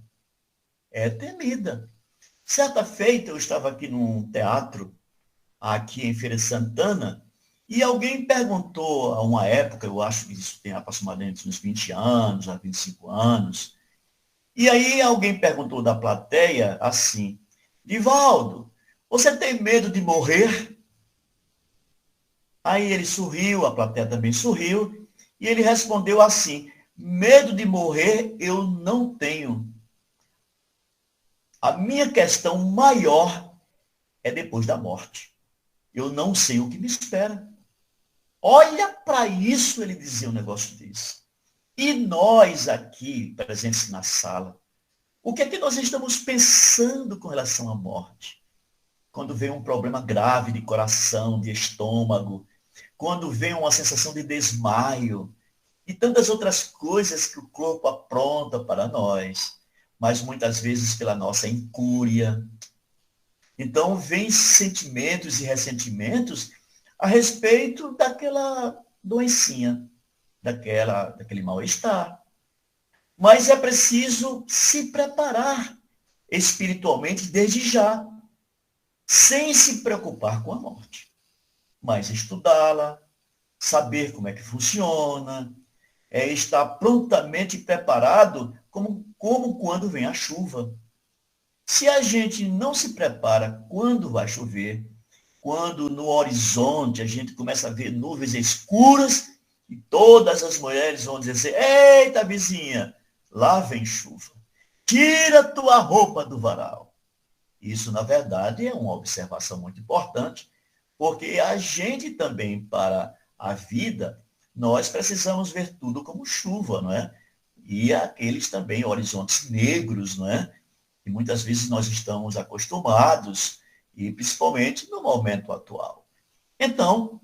É temida. Certa feita, eu estava aqui num teatro, aqui em Feira de Santana, e alguém perguntou, a uma época, eu acho que isso tem aproximadamente uns 20 anos, a 25 anos, e aí alguém perguntou da plateia assim, Divaldo, você tem medo de morrer? Aí ele sorriu, a plateia também sorriu, e ele respondeu assim, medo de morrer eu não tenho. A minha questão maior é depois da morte. Eu não sei o que me espera. Olha para isso, ele dizia um negócio desse. E nós aqui, presentes na sala, o que é que nós estamos pensando com relação à morte? Quando vem um problema grave de coração, de estômago, quando vem uma sensação de desmaio, e tantas outras coisas que o corpo apronta para nós, mas muitas vezes pela nossa incúria. Então, vem sentimentos e ressentimentos a respeito daquela doencinha, daquele mal-estar. Mas é preciso se preparar espiritualmente desde já, sem se preocupar com a morte, mas estudá-la, saber como é que funciona, estar prontamente preparado como quando vem a chuva. Se a gente não se prepara quando vai chover, quando no horizonte a gente começa a ver nuvens escuras e todas as mulheres vão dizer assim, eita vizinha, lá vem chuva, tira tua roupa do varal. Isso, na verdade, é uma observação muito importante, porque a gente também, para a vida, nós precisamos ver tudo como chuva, não é? E aqueles também horizontes negros, não é? E muitas vezes nós estamos acostumados, e principalmente no momento atual. Então,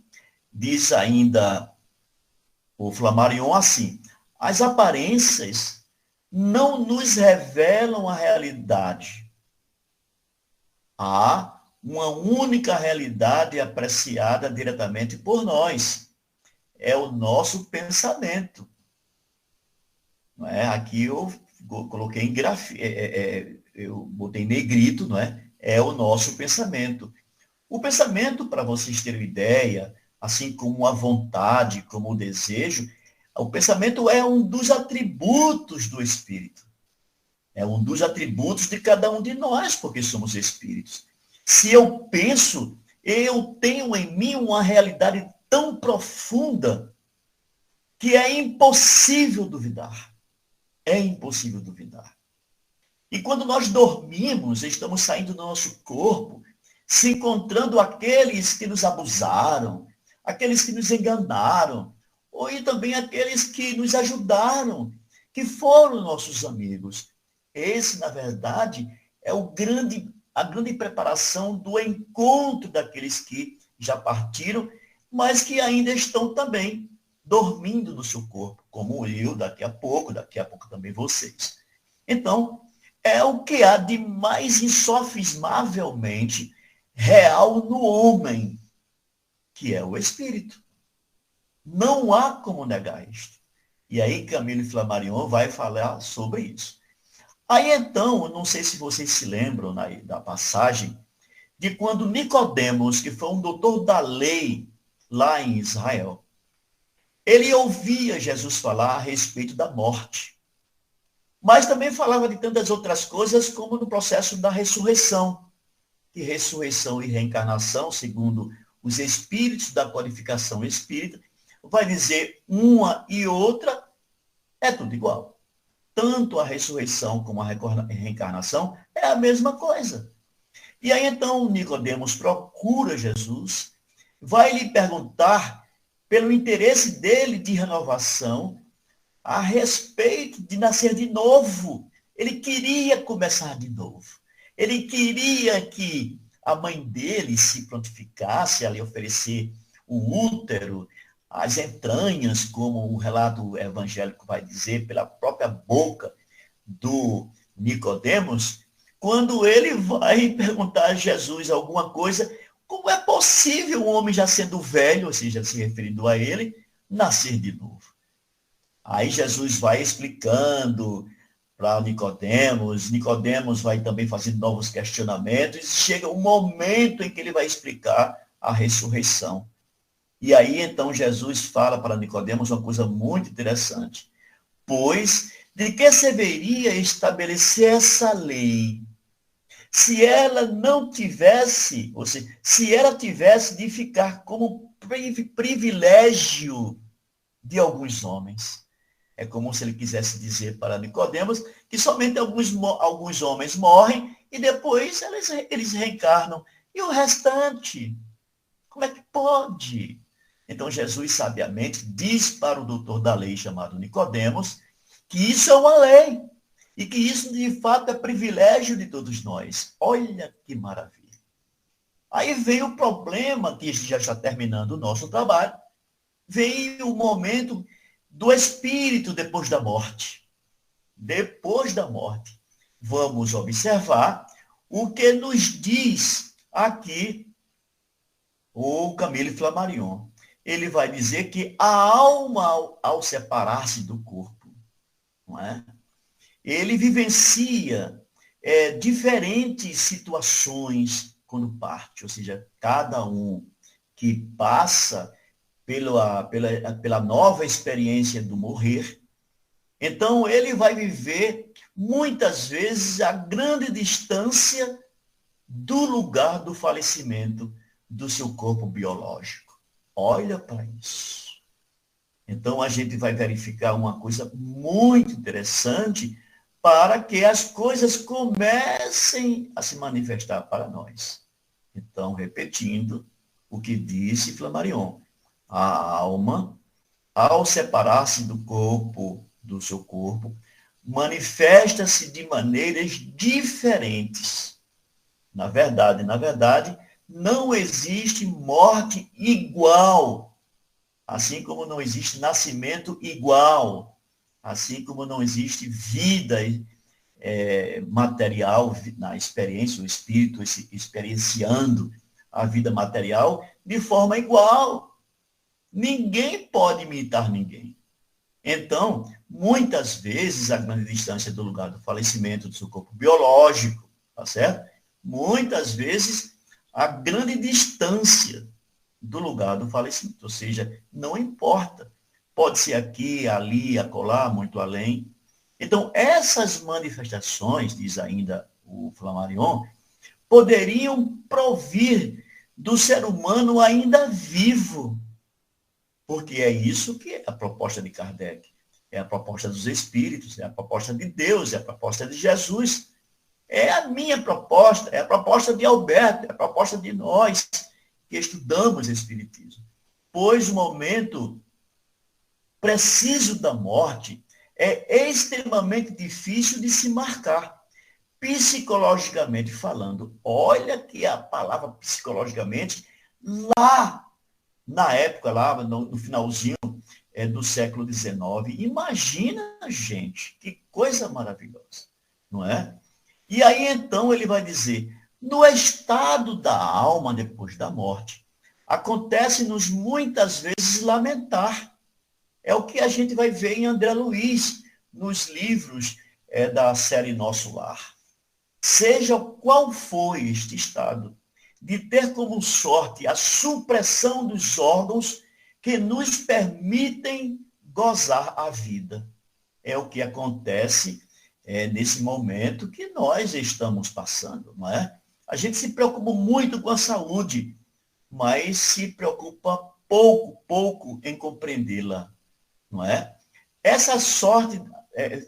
diz ainda o Flammarion assim, as aparências não nos revelam a realidade. Há uma única realidade apreciada diretamente por nós. É o nosso pensamento. Não é? Aqui eu coloquei em eu botei em negrito, não é? É o nosso pensamento. O pensamento, para vocês terem uma ideia, assim como a vontade, como o desejo, o pensamento é um dos atributos do espírito. É um dos atributos de cada um de nós, porque somos espíritos. Se eu penso, eu tenho em mim uma realidade tão profunda que é impossível duvidar. É impossível duvidar. E quando nós dormimos, estamos saindo do nosso corpo, se encontrando aqueles que nos abusaram, aqueles que nos enganaram, ou e também aqueles que nos ajudaram, que foram nossos amigos. Esse, na verdade, é a grande preparação do encontro daqueles que já partiram, mas que ainda estão também dormindo no seu corpo, como eu, daqui a pouco também vocês. Então, é o que há de mais insofismavelmente real no homem, que é o espírito. Não há como negar isto. E aí Camille Flammarion vai falar sobre isso. Aí então, não sei se vocês se lembram da passagem, de quando Nicodemos, que foi um doutor da lei lá em Israel, ele ouvia Jesus falar a respeito da morte. Mas também falava de tantas outras coisas, como no processo da ressurreição. Que ressurreição e reencarnação, segundo os espíritos da codificação espírita, vai dizer uma e outra é tudo igual. tanto a ressurreição como a reencarnação é a mesma coisa. E aí então Nicodemos procura Jesus, vai lhe perguntar pelo interesse dele de renovação a respeito de nascer de novo. Ele queria começar de novo. Ele queria que a mãe dele se prontificasse a lhe oferecer o útero, as entranhas, como o relato evangélico vai dizer, pela própria boca do Nicodemos, quando ele vai perguntar a Jesus alguma coisa, como é possível um homem já sendo velho, ou seja, se referindo a ele, nascer de novo? Aí Jesus vai explicando para Nicodemos, Nicodemos vai também fazendo novos questionamentos, e chega um momento em que ele vai explicar a ressurreição. E aí, então, Jesus fala para Nicodemos uma coisa muito interessante. Pois, de que serviria estabelecer essa lei, se ela não tivesse, ou seja, se ela tivesse de ficar como privilégio de alguns homens? É como se ele quisesse dizer para Nicodemos que somente alguns homens morrem e depois eles reencarnam. E o restante? Como é que pode? Então Jesus sabiamente diz para o doutor da lei chamado Nicodemos que isso é uma lei e que isso de fato é privilégio de todos nós. Olha que maravilha. Aí vem o problema, que já está terminando o nosso trabalho, vem o momento do espírito depois da morte. Depois da morte, vamos observar o que nos diz aqui o Camille Flammarion. Ele vai dizer que a alma, ao separar-se do corpo, não é? Ele vivencia diferentes situações quando parte, ou seja, cada um que passa pela nova experiência do morrer, então ele vai viver muitas vezes a grande distância do lugar do falecimento do seu corpo biológico. Olha para isso. Então a gente vai verificar uma coisa muito interessante para que as coisas comecem a se manifestar para nós. Então, repetindo o que disse Flammarion, a alma, ao separar-se do corpo, do seu corpo, manifesta-se de maneiras diferentes. Na verdade, não existe morte igual, assim como não existe nascimento igual, assim como não existe vida material na experiência, o espírito experienciando a vida material de forma igual. Ninguém pode imitar ninguém. Então, muitas vezes, a grande distância do lugar do falecimento do seu corpo biológico, tá certo? Muitas vezes, a grande distância do lugar do falecimento, ou seja, não importa. Pode ser aqui, ali, acolá, muito além. Então, essas manifestações, diz ainda o Flammarion, poderiam provir do ser humano ainda vivo. Porque é isso que é a proposta de Kardec. É a proposta dos Espíritos, é a proposta de Deus, é a proposta de Jesus. É a minha proposta, é a proposta de Alberto, é a proposta de nós que estudamos Espiritismo. Pois o momento preciso da morte é extremamente difícil de se marcar, psicologicamente falando. Olha que a palavra psicologicamente, lá na época, lá no finalzinho do século XIX, imagina, gente, que coisa maravilhosa, não é? E aí, então, ele vai dizer, no estado da alma depois da morte, acontece-nos muitas vezes lamentar. É o que a gente vai ver em André Luiz, nos livros da série Nosso Lar. Seja qual for este estado, de ter como sorte a supressão dos órgãos que nos permitem gozar a vida. É o que acontece nesse momento que nós estamos passando, não é? A gente se preocupa muito com a saúde, mas se preocupa pouco em compreendê-la, não é? Essa sorte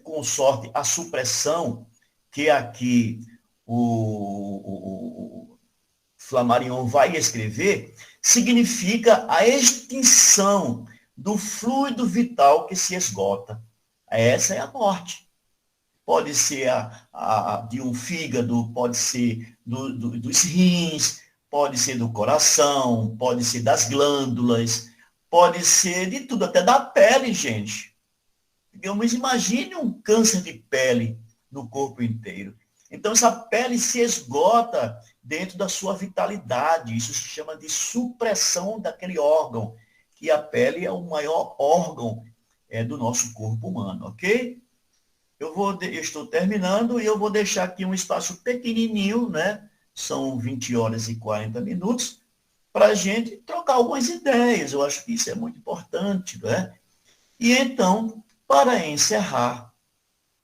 consorte a supressão, que aqui o Flammarion vai escrever, significa a extinção do fluido vital que se esgota. Essa é a morte. Pode ser de um fígado, pode ser dos rins, pode ser do coração, pode ser das glândulas, pode ser de tudo, até da pele, gente. Digamos, imagine um câncer de pele no corpo inteiro. Então, essa pele se esgota dentro da sua vitalidade. Isso se chama de supressão daquele órgão, que a pele é o maior órgão do nosso corpo humano, ok? Eu estou terminando e eu vou deixar aqui um espaço pequenininho, né? São 20 horas e 40 minutos, para a gente trocar algumas ideias. Eu acho que isso é muito importante, né? E então, para encerrar,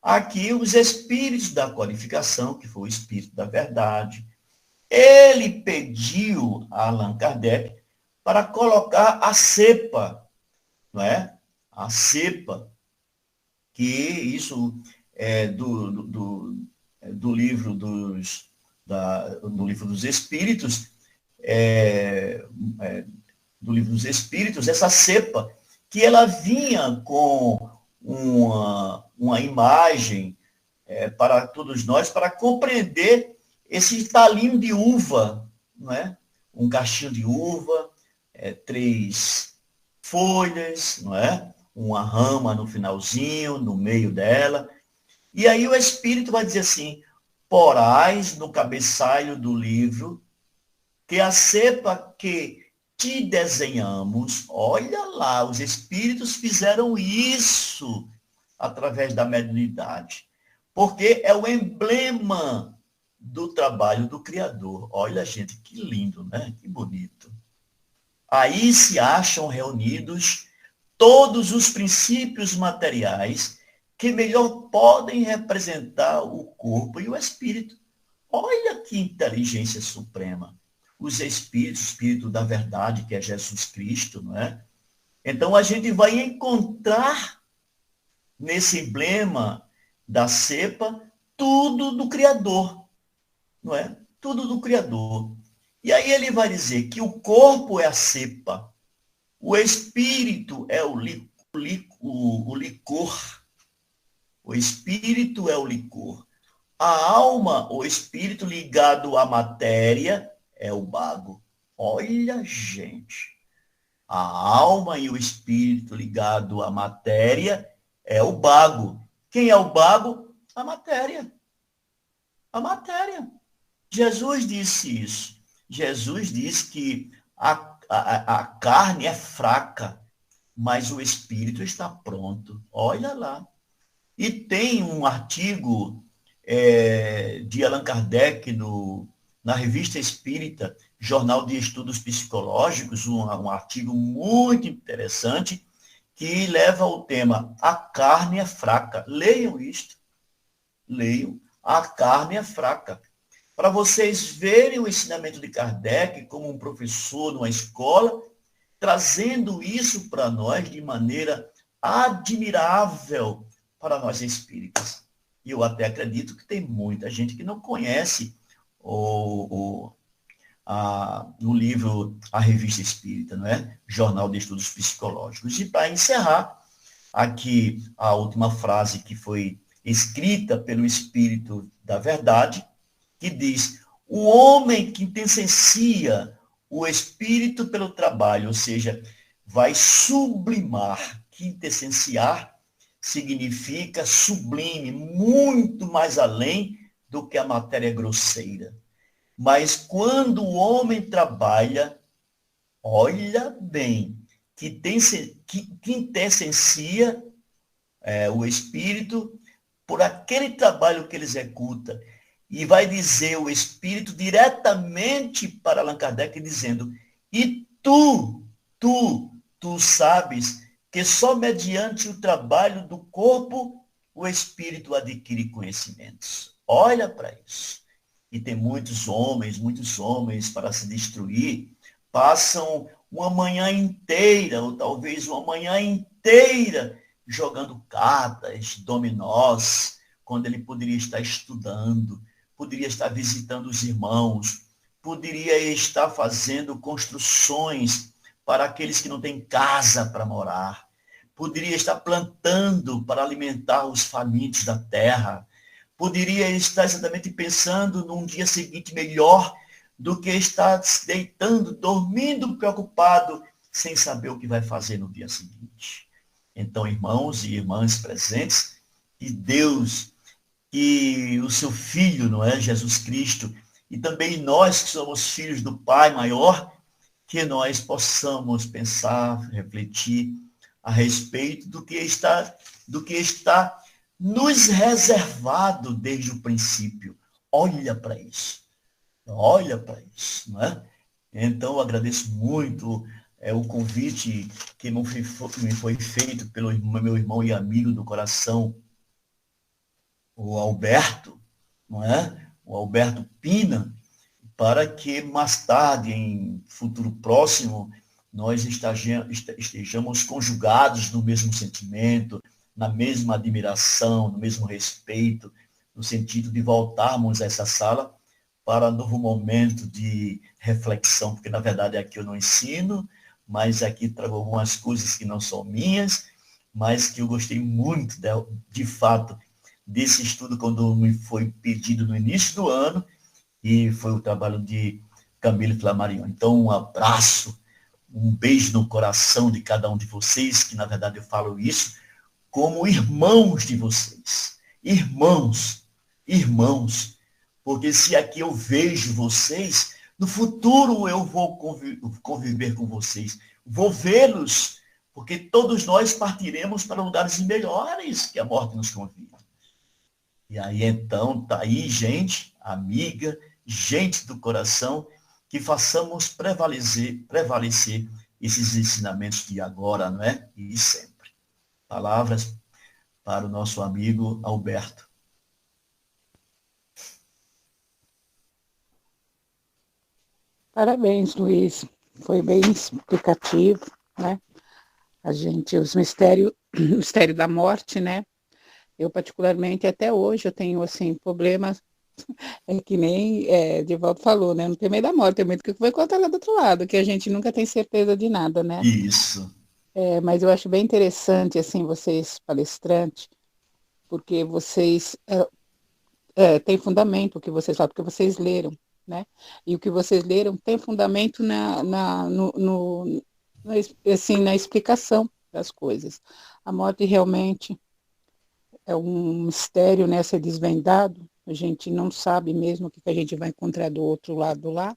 aqui os espíritos da qualificação, que foi o espírito da verdade, ele pediu a Allan Kardec para colocar a cepa, não é? A cepa, que isso é do livro do livro dos Espíritos, do livro dos Espíritos, essa cepa, que ela vinha com uma imagem para todos nós, para compreender esse talinho de uva, não é? Um cachinho de uva, 3 folhas, não é? Uma rama no finalzinho, no meio dela. E aí o Espírito vai dizer assim: porais no cabeçalho do livro que a cepa que te desenhamos, olha lá, os Espíritos fizeram isso através da mediunidade, porque é o emblema do trabalho do Criador. Olha, gente, que lindo, né? Que bonito. Aí se acham reunidos todos os princípios materiais que melhor podem representar o corpo e o espírito. Olha que inteligência suprema. Os espíritos, o espírito da verdade, que é Jesus Cristo, não é? Então a gente vai encontrar nesse emblema da cepa tudo do Criador, não é? Tudo do Criador. E aí ele vai dizer que o corpo é a cepa, o espírito é o licor, o espírito é o licor, a alma, o espírito ligado à matéria, é o bago. Olha, gente, a alma e o espírito ligado à matéria é o bago. Quem é o bago? A matéria. A matéria. Jesus disse isso. Jesus disse que a carne é fraca, mas o espírito está pronto. Olha lá. E tem um artigo de Allan Kardec na Revista Espírita, Jornal de Estudos Psicológicos, um artigo muito interessante, que leva o tema A Carne é Fraca. Leiam isto. Leiam. A carne é fraca. Para vocês verem o ensinamento de Kardec como um professor numa escola, trazendo isso para nós de maneira admirável para nós espíritas. E eu até acredito que tem muita gente que não conhece no livro A Revista Espírita, não é? Jornal de Estudos Psicológicos. E para encerrar, aqui a última frase que foi escrita pelo Espírito da Verdade, que diz: o homem que intensencia o espírito pelo trabalho, ou seja, vai sublimar, quintessenciar, significa sublime, muito mais além do que a matéria grosseira. Mas quando o homem trabalha, olha bem, que quintessencia o espírito por aquele trabalho que ele executa. E vai dizer o espírito diretamente para Allan Kardec, dizendo: e tu sabes que só mediante o trabalho do corpo o espírito adquire conhecimentos. Olha para isso. E tem muitos homens para se destruir, passam uma manhã inteira, ou talvez uma manhã inteira, jogando cartas, dominós, quando ele poderia estar estudando, poderia estar visitando os irmãos, poderia estar fazendo construções para aqueles que não têm casa para morar, poderia estar plantando para alimentar os famintos da terra, poderia estar exatamente pensando num dia seguinte melhor do que estar se deitando, dormindo, preocupado, sem saber o que vai fazer no dia seguinte. Então, irmãos e irmãs presentes, que Deus, que o seu Filho, não é, Jesus Cristo, e também nós que somos filhos do Pai maior, que nós possamos pensar, refletir a respeito do que está nos reservado desde o princípio. Olha para isso, não é? Então, eu agradeço muito o convite que me foi feito pelo meu irmão e amigo do coração, o Alberto, não é? O Alberto Pina, para que mais tarde, em futuro próximo, nós estejamos conjugados no mesmo sentimento, na mesma admiração, no mesmo respeito, no sentido de voltarmos a essa sala para um novo momento de reflexão, porque, na verdade, aqui eu não ensino, mas aqui trago algumas coisas que não são minhas, mas que eu gostei muito, de fato, desse estudo quando me foi pedido no início do ano, e foi o trabalho de Camille Flammarion. Então, um abraço, um beijo no coração de cada um de vocês, que, na verdade, eu falo isso como irmãos de vocês. Irmãos, porque se aqui eu vejo vocês, no futuro eu vou conviver com vocês, vou vê-los, porque todos nós partiremos para lugares melhores que a morte nos convida. E aí, então, tá aí, gente, amiga, gente do coração, que façamos prevalecer esses ensinamentos de agora, não é? E sempre. Palavras para o nosso amigo Alberto. Parabéns, Luiz. Foi bem explicativo, né? O mistério da morte, né? Eu, particularmente, até hoje, eu tenho, assim, problemas, que nem Divaldo falou, né? Não tenho medo da morte, tenho medo do que vai contar lá do outro lado, que a gente nunca tem certeza de nada, né? Isso. Mas eu acho bem interessante, assim, vocês, palestrantes, porque vocês têm fundamento o que vocês falam, porque vocês leram, né? E o que vocês leram tem fundamento assim, na explicação das coisas. A morte realmente é um mistério, né, a ser desvendado. A gente não sabe mesmo o que a gente vai encontrar do outro lado lá.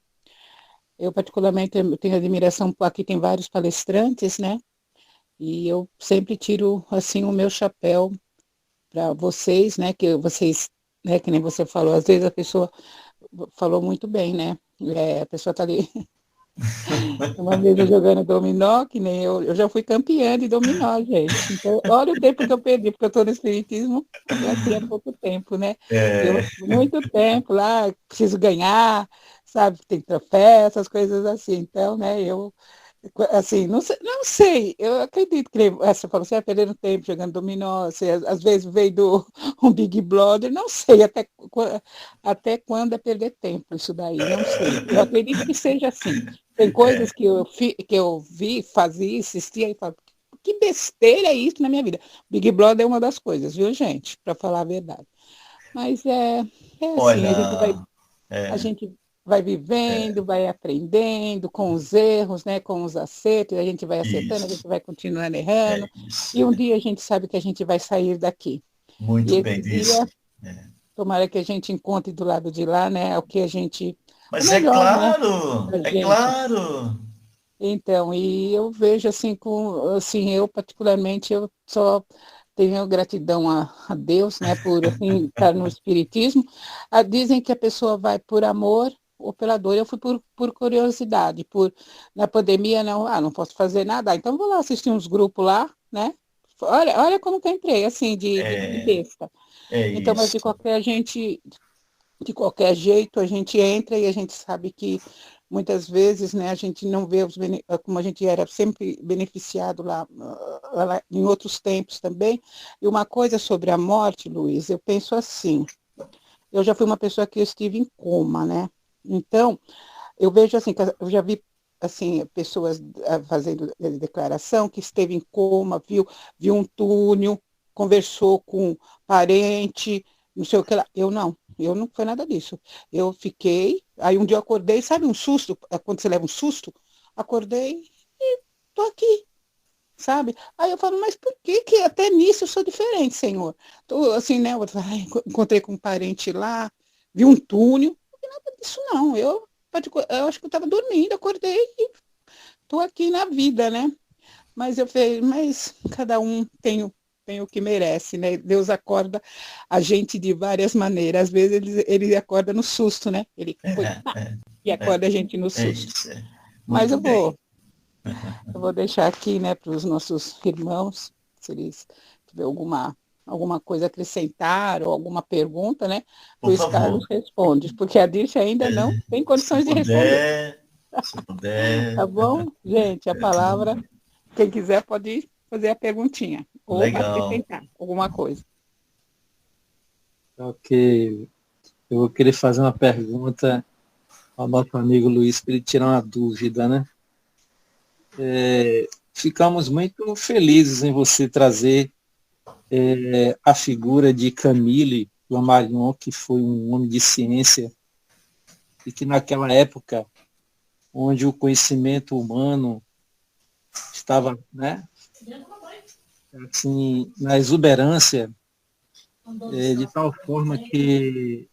Eu, particularmente, tenho admiração, aqui tem vários palestrantes, né? E eu sempre tiro, assim, o meu chapéu para vocês, né? Que vocês, né, que nem você falou, às vezes a pessoa falou muito bem, né? A pessoa está ali. Uma vez eu jogando dominó, que nem eu já fui campeã de dominó, gente. Então, olha o tempo que eu perdi, porque eu estou no espiritismo assim, há pouco tempo, né? Eu, muito tempo lá, preciso ganhar, sabe? Tem troféu, essas coisas assim. Então, né, eu, assim, não sei, eu acredito que você falou, você vai perdendo tempo jogando dominó, você, às vezes veio um Big Brother, não sei até quando é perder tempo isso daí, não sei. Eu acredito que seja assim. Tem coisas que eu vi, fazia, assistia e falava, que besteira é isso na minha vida. Big Brother é uma das coisas, viu, gente? Para falar a verdade. Mas assim, Olha, a gente vai vivendo, vai aprendendo com os erros, né, com os acertos, a gente vai acertando, a gente vai continuando errando, e um dia a gente sabe que a gente vai sair daqui. Muito e bem esse visto. dia, tomara que a gente encontre do lado de lá, né, o que a gente... Mas melhor, claro, né, claro. Então, e eu vejo assim, eu particularmente, eu só tenho gratidão a Deus, né, por assim, estar no espiritismo. Dizem que a pessoa vai por amor ou pela dor. Eu fui por curiosidade, na pandemia não posso fazer nada, então vou lá assistir uns grupos lá, né? Olha como que eu entrei, assim, de besta. Então, mas Isso. de qualquer jeito a gente entra e a gente sabe que muitas vezes, né, a gente não vê como a gente era sempre beneficiado lá em outros tempos também. E uma coisa sobre a morte, Luiz, eu penso assim, eu já fui uma pessoa que eu estive em coma, né? Então, eu vejo assim, eu já vi assim, pessoas fazendo declaração que esteve em coma, viu um túnel, conversou com parente, não sei o que lá. Eu não foi nada disso. Eu fiquei, aí um dia eu acordei, sabe um susto, quando você leva um susto? Acordei e tô aqui, sabe? Aí eu falo, mas por que que até nisso eu sou diferente, Senhor? Tô assim, né? Encontrei com um parente lá, vi um túnel, não vi nada disso não. Eu acho que eu estava dormindo, acordei e tô aqui na vida, né? Mas eu falei, mas cada um tem o que merece, né? Deus acorda a gente de várias maneiras. Às vezes ele acorda no susto, né? Ele foi, pá, e acorda a gente no É susto. isso. Mas Muito bem. eu vou deixar aqui, né, para os nossos irmãos, se eles tiverem alguma coisa a acrescentar ou alguma pergunta, né? Por Luiz favor, Carlos responde, porque a Dirce ainda não tem se condições de responder. puder, se puder. Tá bom? Gente, a Tudo palavra, bem. quem quiser pode fazer a perguntinha ou Legal. acrescentar alguma coisa. Ok. Eu vou querer fazer uma pergunta ao nosso amigo Luiz para ele tirar uma dúvida, né? Ficamos muito felizes em você trazer a figura de Camille Lamarck, que foi um homem de ciência e que naquela época, onde o conhecimento humano estava, né, assim, na exuberância, de tal forma que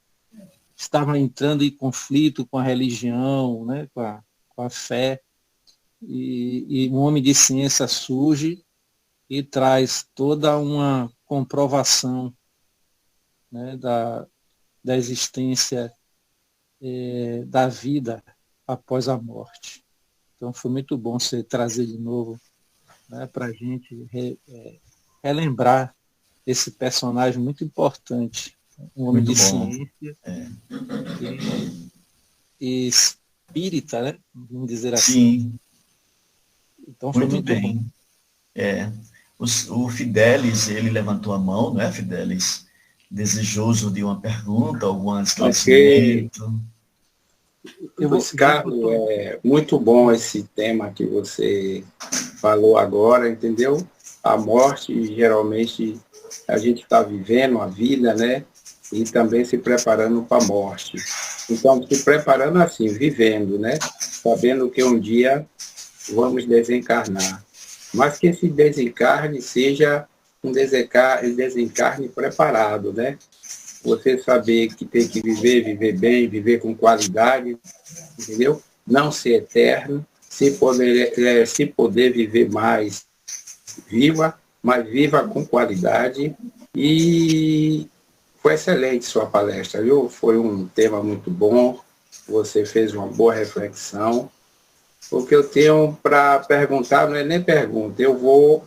estava entrando em conflito com a religião, né, com a fé, e um homem de ciência surge e traz toda uma comprovação, né, da existência da vida após a morte. Então foi muito bom você trazer de novo, né, para a gente relembrar esse personagem muito importante, um homem Muito de bom. ciência e espírita, né? Vamos dizer assim. Sim, Então foi muito bom. bem. O Fidelis, ele levantou a mão, não é, Fidelis? Desejoso de uma pergunta, algum Ok, esclarecimento. Luiz Carlos, é muito bom esse tema que você falou agora, entendeu? A morte, geralmente, a gente está vivendo a vida, né? E também se preparando para a morte. Então, se preparando assim, vivendo, né? Sabendo que um dia vamos desencarnar. Mas que esse desencarne seja um desencarne preparado, né? Você saber que tem que viver bem, viver com qualidade, entendeu? Não ser eterno, se poder viver mais, viva, mas viva com qualidade. E foi excelente sua palestra, viu? Foi um tema muito bom, você fez uma boa reflexão. O que eu tenho para perguntar não é nem pergunta, eu vou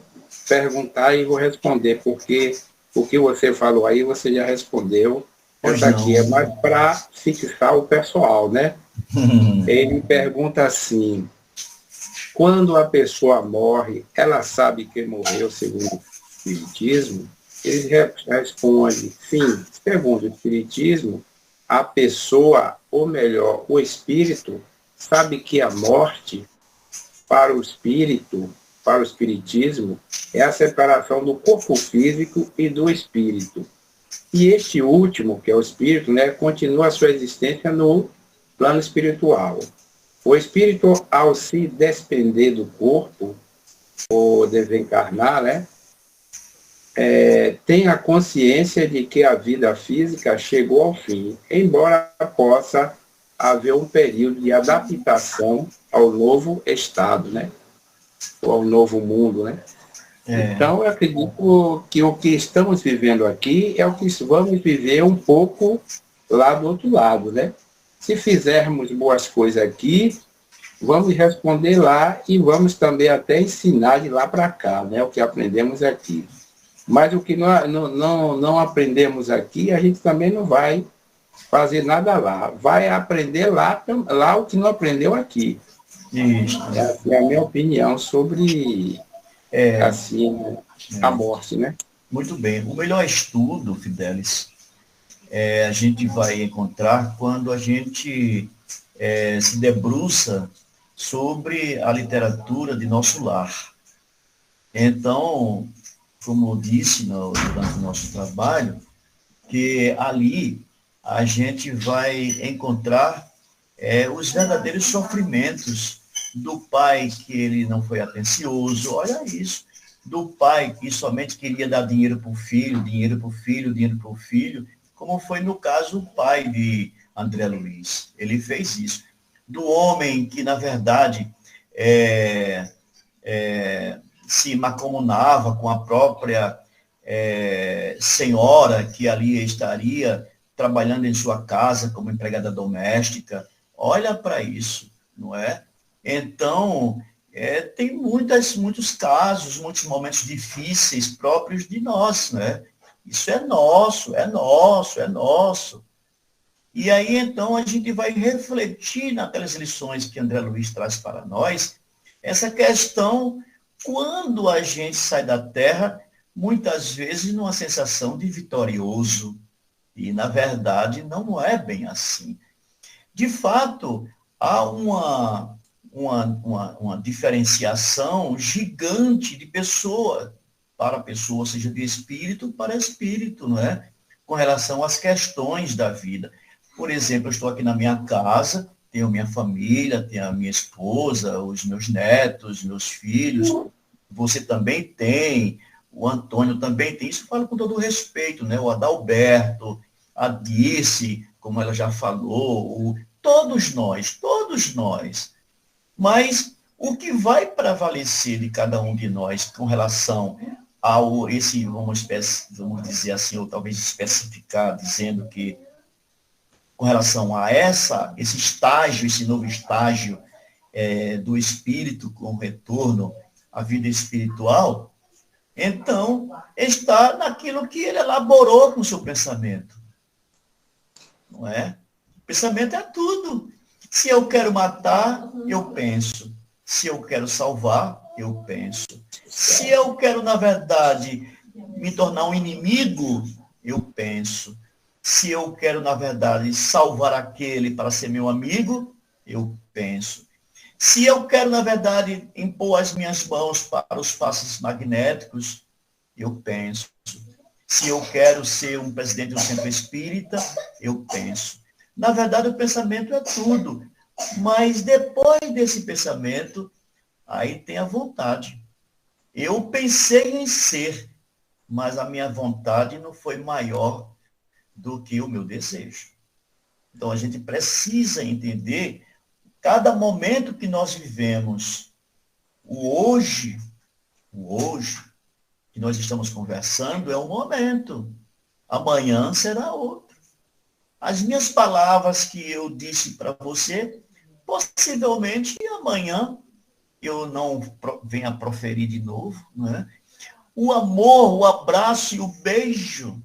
perguntar e vou responder, porque o que você falou aí, você já respondeu. Essa aqui é mais para fixar o pessoal, né? Ele pergunta assim, quando a pessoa morre, ela sabe que morreu segundo o Espiritismo? Ele responde, sim, segundo o Espiritismo, a pessoa, ou melhor, o espírito, sabe que a morte, para o espírito, para o espiritismo, é a separação do corpo físico e do espírito. E este último, que é o espírito, né, continua a sua existência no plano espiritual. O espírito, ao se despender do corpo, ou desencarnar, né, tem a consciência de que a vida física chegou ao fim, embora possa haver um período de adaptação ao novo estado, né? Ou ao novo mundo, né? Então, eu acredito que o que estamos vivendo aqui é o que vamos viver um pouco lá do outro lado, né? Se fizermos boas coisas aqui, vamos responder lá e vamos também até ensinar de lá para cá, né? O que aprendemos aqui. Mas o que não aprendemos aqui, a gente também não vai fazer nada lá. Vai aprender lá o que não aprendeu aqui. Isso. É a minha opinião sobre assim, a morte, né? Muito bem. O melhor estudo, Fidelis, a gente vai encontrar quando a gente se debruça sobre a literatura de nosso lar. Então, como eu disse durante o nosso trabalho, que ali a gente vai encontrar os verdadeiros sofrimentos do pai que ele não foi atencioso, olha isso, do pai que somente queria dar dinheiro para o filho, dinheiro para o filho, dinheiro para o filho, como foi no caso o pai de André Luiz. Ele fez isso. Do homem que, na verdade, se mancomunava com a própria senhora que ali estaria trabalhando em sua casa como empregada doméstica. Olha para isso, não é? Então, tem muitos casos, muitos momentos difíceis próprios de nós, né? Isso é nosso, é nosso, é nosso. E aí, então, a gente vai refletir naquelas lições que André Luiz traz para nós, essa questão, quando a gente sai da Terra, muitas vezes numa sensação de vitorioso. E, na verdade, não é bem assim. De fato, há uma diferenciação gigante de pessoa para pessoa, ou seja, de espírito para espírito, não é? Com relação às questões da vida. Por exemplo, eu estou aqui na minha casa, tenho minha família, tenho a minha esposa, os meus netos, meus filhos. Você também tem, o Antônio também tem. Isso eu falo com todo respeito, né? O Adalberto, a Dirce, como ela já falou, todos nós. Mas o que vai prevalecer de cada um de nós com relação ao vamos dizer assim, ou talvez especificar, dizendo que com relação a esse estágio, esse novo estágio do espírito com retorno à vida espiritual, então está naquilo que ele elaborou com o seu pensamento. Não é? O pensamento é tudo. Se eu quero matar, eu penso. Se eu quero salvar, eu penso. Se eu quero, na verdade, me tornar um inimigo, eu penso. Se eu quero, na verdade, salvar aquele para ser meu amigo, eu penso. Se eu quero, na verdade, impor as minhas mãos para os passos magnéticos, eu penso. Se eu quero ser um presidente do centro espírita, eu penso. Na verdade, o pensamento é tudo. Mas depois desse pensamento, aí tem a vontade. Eu pensei em ser, mas a minha vontade não foi maior do que o meu desejo. Então, a gente precisa entender cada momento que nós vivemos. O hoje que nós estamos conversando é um momento. Amanhã será outro. As minhas palavras que eu disse para você, possivelmente amanhã eu não venha proferir de novo, não é? O amor, o abraço e o beijo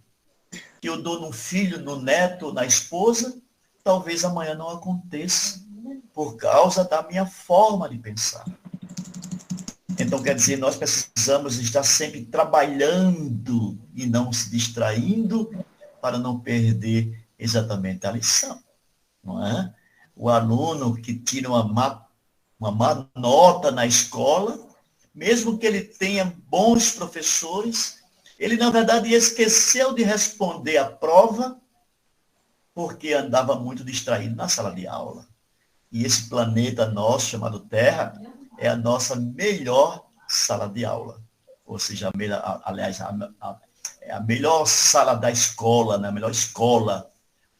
que eu dou no filho, no neto, na esposa, talvez amanhã não aconteça, por causa da minha forma de pensar. Então, quer dizer, nós precisamos estar sempre trabalhando e não se distraindo para não perder exatamente a lição, não é? O aluno que tira uma má nota na escola, mesmo que ele tenha bons professores, ele, na verdade, esqueceu de responder a prova porque andava muito distraído na sala de aula. E esse planeta nosso, chamado Terra, é a nossa melhor sala de aula. Ou seja, é a melhor sala da escola, né? A melhor escola,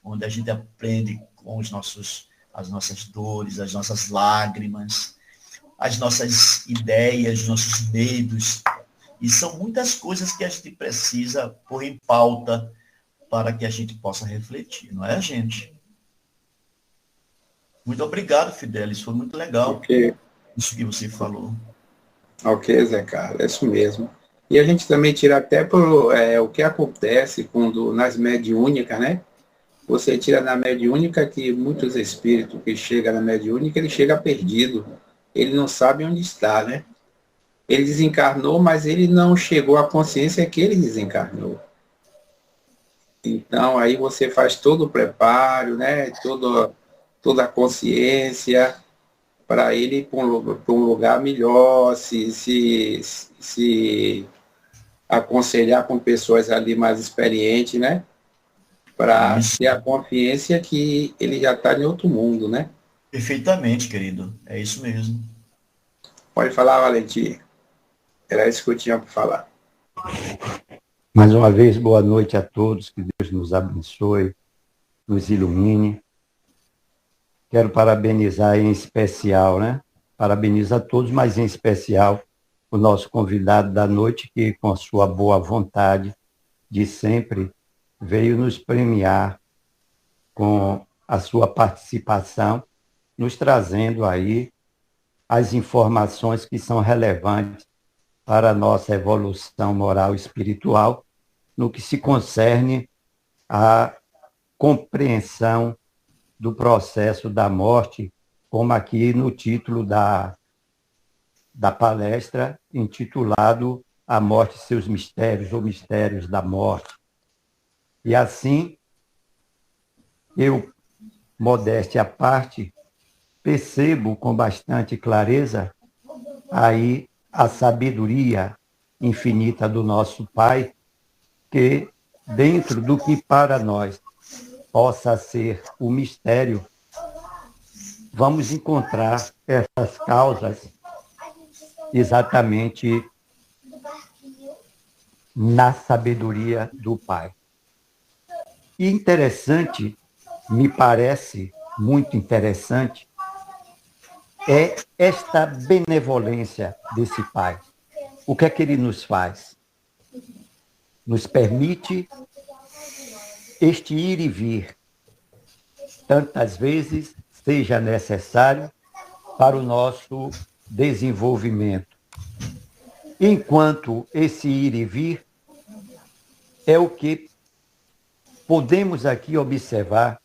onde a gente aprende com as nossas dores, as nossas lágrimas, as nossas ideias, os nossos medos. E são muitas coisas que a gente precisa pôr em pauta para que a gente possa refletir, não é, gente? Muito obrigado, Fidelis, foi muito legal isso que você falou. Ok, Zé Carlos, é isso mesmo. E a gente também tira até o que acontece nas mediúnicas, né? você tira na mediúnica que muitos espíritos que chegam na mediúnica, ele chega perdido. Ele não sabe onde está, né? Ele desencarnou, mas ele não chegou à consciência que ele desencarnou. Então, aí você faz todo o preparo, né? Toda a consciência para ele ir para um lugar melhor, se aconselhar com pessoas ali mais experientes, né? Para ter a consciência que ele já está em outro mundo, né? Perfeitamente, querido. É isso mesmo. Pode falar, Valentim. Era isso que eu tinha para falar. Mais uma vez, boa noite a todos, que Deus nos abençoe, nos ilumine. Quero parabenizar em especial, né? Parabenizo a todos, mas em especial o nosso convidado da noite, que com a sua boa vontade de sempre veio nos premiar com a sua participação, nos trazendo aí as informações que são relevantes para a nossa evolução moral e espiritual, no que se concerne à compreensão do processo da morte, como aqui no título da palestra, intitulado A Morte e seus Mistérios, ou Mistérios da Morte. E assim, eu, modéstia à parte, percebo com bastante clareza aí a sabedoria infinita do nosso Pai, que dentro do que para nós possa ser o mistério, vamos encontrar essas causas exatamente na sabedoria do Pai. E interessante, me parece muito interessante, é esta benevolência desse Pai. O que é que ele nos faz? Nos permite este ir e vir, tantas vezes seja necessário para o nosso desenvolvimento. Enquanto esse ir e vir é o que podemos aqui observar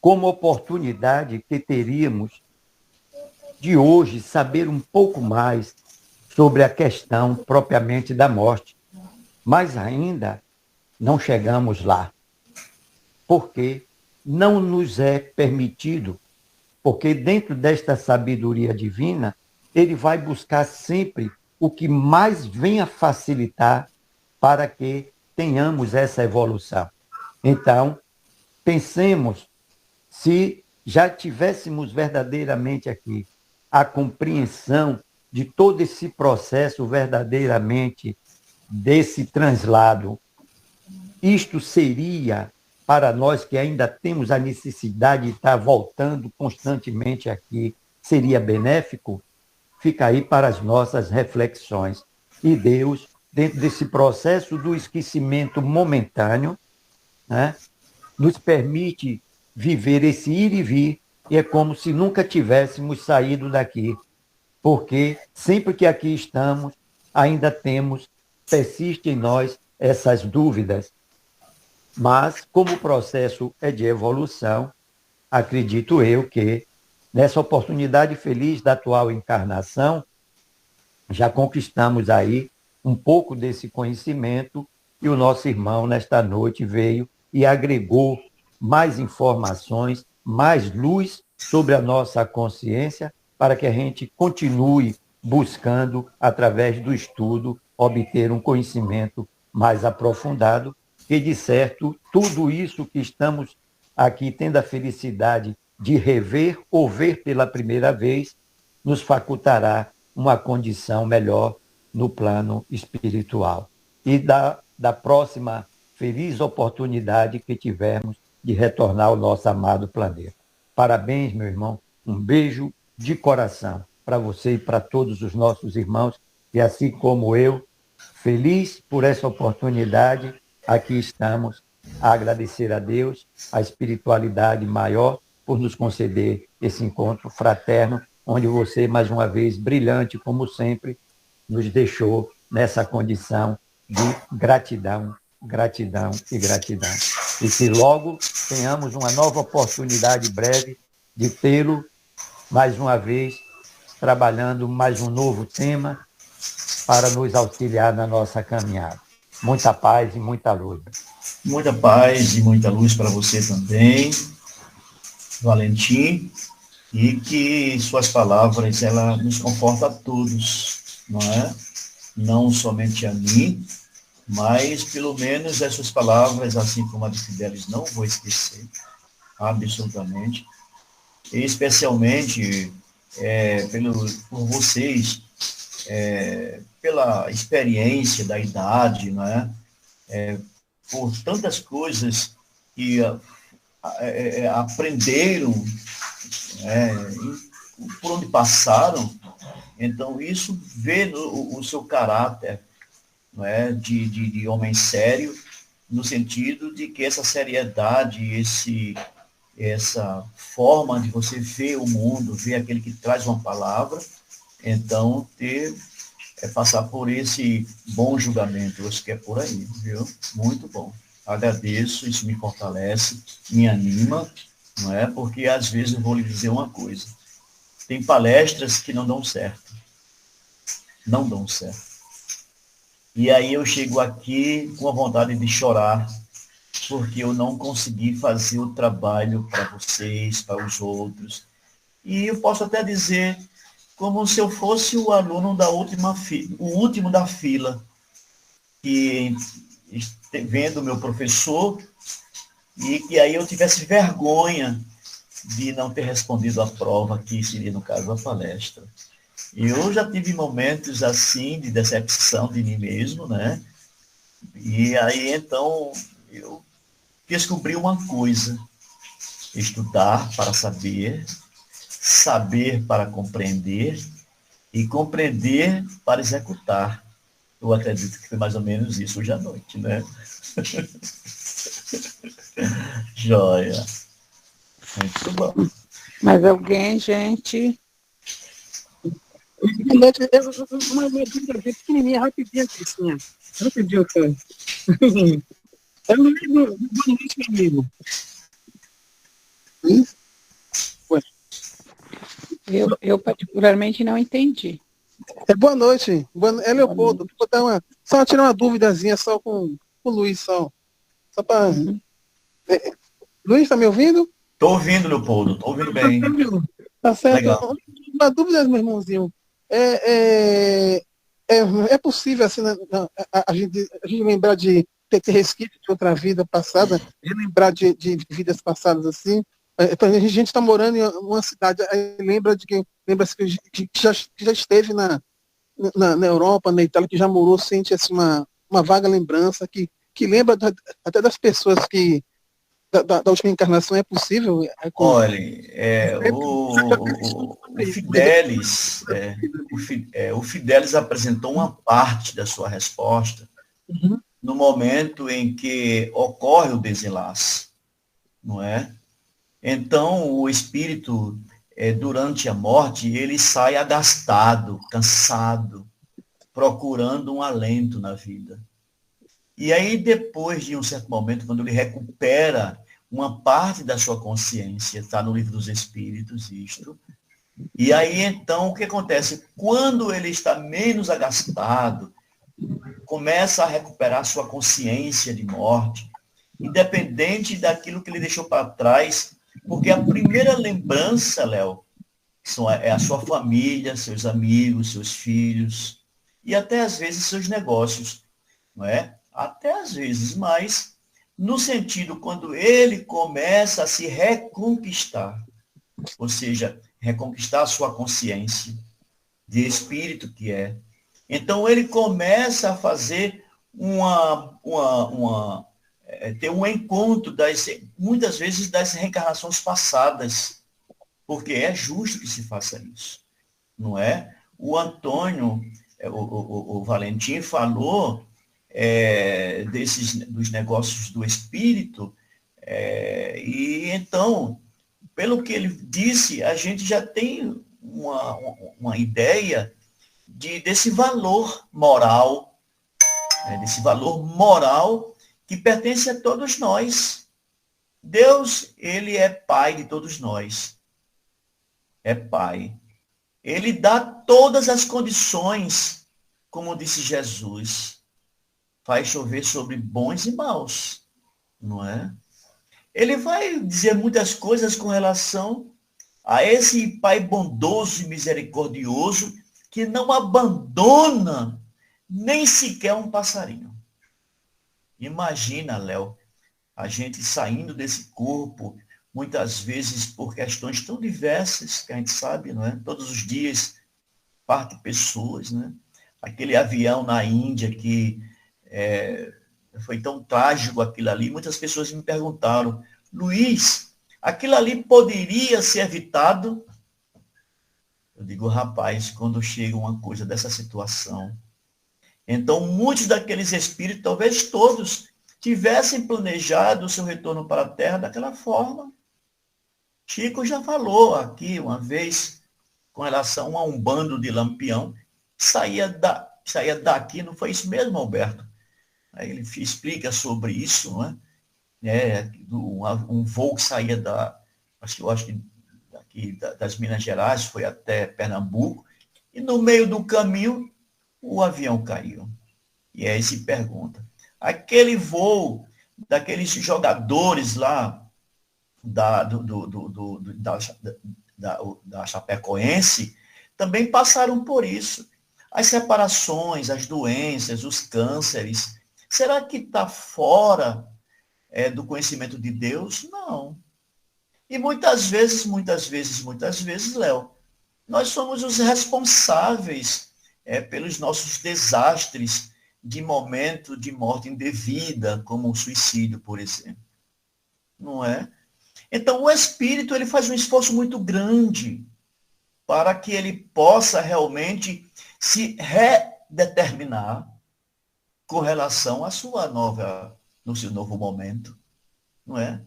como oportunidade que teríamos de hoje saber um pouco mais sobre a questão propriamente da morte. Mas ainda não chegamos lá, porque não nos é permitido, porque dentro desta sabedoria divina, ele vai buscar sempre o que mais venha facilitar para que tenhamos essa evolução. Então, pensemos, se já tivéssemos verdadeiramente aqui a compreensão de todo esse processo verdadeiramente desse translado, isto seria, para nós que ainda temos a necessidade de estar voltando constantemente aqui, seria benéfico? Fica aí para as nossas reflexões. E Deus, dentro desse processo do esquecimento momentâneo, né, nos permite viver esse ir e vir, e é como se nunca tivéssemos saído daqui, porque sempre que aqui estamos, ainda temos, persiste em nós essas dúvidas. Mas, como o processo é de evolução, acredito eu que, nessa oportunidade feliz da atual encarnação, já conquistamos aí um pouco desse conhecimento, e o nosso irmão, nesta noite, veio e agregou mais informações, mais luz sobre a nossa consciência, para que a gente continue buscando, através do estudo, obter um conhecimento mais aprofundado, que, de certo, tudo isso que estamos aqui tendo a felicidade de rever ou ver pela primeira vez, nos facultará uma condição melhor no plano espiritual. E da próxima feliz oportunidade que tivermos de retornar ao nosso amado planeta. Parabéns, meu irmão. Um beijo de coração para você e para todos os nossos irmãos. E assim como eu, feliz por essa oportunidade, aqui estamos a agradecer a Deus, a espiritualidade maior, por nos conceder esse encontro fraterno, onde você, mais uma vez, brilhante como sempre, nos deixou nessa condição de gratidão gratidão e gratidão. E que logo tenhamos uma nova oportunidade breve de tê-lo mais uma vez, trabalhando mais um novo tema para nos auxiliar na nossa caminhada. Muita paz e muita luz. Muita paz e muita luz para você também, Valentim, e que suas palavras, ela nos conforta a todos, não é? Não somente a mim, mas pelo menos as suas palavras, assim como a de Fidelis, não vou esquecer, absolutamente, e especialmente por vocês, pela experiência da idade, não é? Por tantas coisas que aprenderam, por onde passaram. Então, isso vê o seu caráter, não é? de homem sério, no sentido de que essa seriedade, essa forma de você ver o mundo, ver aquele que traz uma palavra, então passar por esse bom julgamento. Eu acho que é por aí, viu? Muito bom. Agradeço, isso me fortalece, me anima, não é? Porque às vezes eu vou lhe dizer uma coisa. Tem palestras que não dão certo. Não dão certo. E aí eu chego aqui com a vontade de chorar, porque eu não consegui fazer o trabalho para vocês, para os outros. E eu posso até dizer, como se eu fosse o aluno da última fila, o último da fila, que vendo o meu professor, e que aí eu tivesse vergonha de não ter respondido a prova, que seria, no caso, a palestra. Eu já tive momentos assim, de decepção de mim mesmo, né? E aí, então, eu descobri uma coisa: estudar para saber, saber para compreender e compreender para executar. Eu acredito que foi mais ou menos isso hoje à noite, né? Joia. Muito bom. Mais alguém, gente? Uma dúvida bem pequenininha, rapidinho, Cristina. Rapidinho, cara. É no livro do Boa Noite, meu amigo. Eu particularmente não entendi. Boa noite. É Leopoldo. Vou dar só tirar uma duvidazinha só com o Luiz, só para... Luiz, tá me ouvindo? Estou ouvindo, Leopoldo. Estou ouvindo bem. Tá certo. Legal. Uma dúvida, meu irmãozinho. É possível, assim, a gente lembrar de ter resquício de outra vida passada, lembrar de vidas passadas, assim? A gente está morando em uma cidade, aí lembra-se que já esteve na Europa, na Itália, que já morou, sente assim, uma vaga lembrança, que lembra até das pessoas que da última encarnação. É possível? Olha, o Fidelis, o Fidelis apresentou uma parte da sua resposta no momento em que ocorre o desenlace, não é? Então, o espírito, durante a morte, ele sai agastado, cansado, procurando um alento na vida. E aí, depois de um certo momento, quando ele recupera uma parte da sua consciência, está no Livro dos Espíritos, isto, e aí, então, o que acontece? Quando ele está menos agastado, começa a recuperar sua consciência de morte, independente daquilo que ele deixou para trás, porque a primeira lembrança, Léo, é a sua família, seus amigos, seus filhos, e até às vezes seus negócios, não é? Até às vezes, mas no sentido quando ele começa a se reconquistar, ou seja, reconquistar a sua consciência de espírito que é. Então ele começa a fazer ter um encontro muitas vezes das reencarnações passadas, porque é justo que se faça isso, não é? O Antônio, o Valentim falou dos negócios do espírito, e então, pelo que ele disse, a gente já tem uma ideia desse valor moral, que pertence a todos nós. Deus, ele é pai de todos nós. É pai. Ele dá todas as condições, como disse Jesus. Faz chover sobre bons e maus, não é? Ele vai dizer muitas coisas com relação a esse pai bondoso e misericordioso que não abandona nem sequer um passarinho. Imagina, Léo, a gente saindo desse corpo, muitas vezes por questões tão diversas que a gente sabe, não é? Todos os dias partem pessoas, né? Aquele avião na Índia que foi tão trágico aquilo ali. Muitas pessoas me perguntaram, Luiz, aquilo ali poderia ser evitado? Eu digo, rapaz, quando chega uma coisa dessa situação, então muitos daqueles espíritos, talvez todos, tivessem planejado o seu retorno para a Terra daquela forma. Chico já falou aqui uma vez, com relação a um bando de Lampião, saía daqui, não foi isso mesmo, Alberto? Aí ele explica sobre isso, não é? Um voo que saía daqui das Minas Gerais, foi até Pernambuco, e no meio do caminho o avião caiu. E aí se pergunta, aquele voo daqueles jogadores lá da Chapecoense também passaram por isso. As separações, as doenças, os cânceres. Será que está fora do conhecimento de Deus? Não. E muitas vezes, Léo, nós somos os responsáveis pelos nossos desastres de momento de morte indevida, como o suicídio, por exemplo. Não é? Então, o espírito ele faz um esforço muito grande para que ele possa realmente se redeterminar com relação no seu novo momento, não é?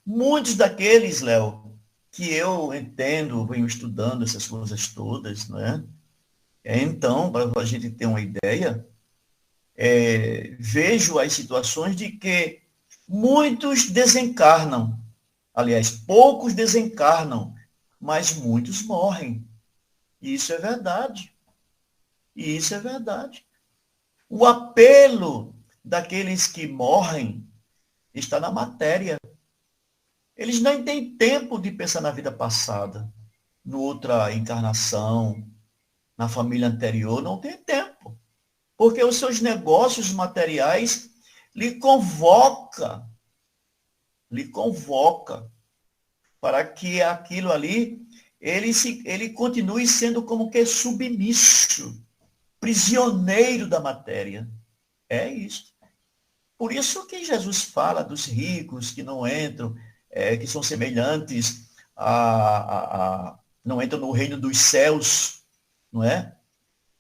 Muitos daqueles, Léo, que eu entendo, venho estudando essas coisas todas, não é? Então, para a gente ter uma ideia, vejo as situações de que muitos desencarnam. Aliás, poucos desencarnam, mas muitos morrem. E isso é verdade. O apelo daqueles que morrem está na matéria. Eles nem têm tempo de pensar na vida passada, em outra encarnação, na família anterior, não tem tempo. Porque os seus negócios materiais lhe convoca para que aquilo ali, ele continue sendo como que submisso, prisioneiro da matéria. É isso. Por isso que Jesus fala dos ricos que não entram, que são semelhantes não entram no reino dos céus, não é?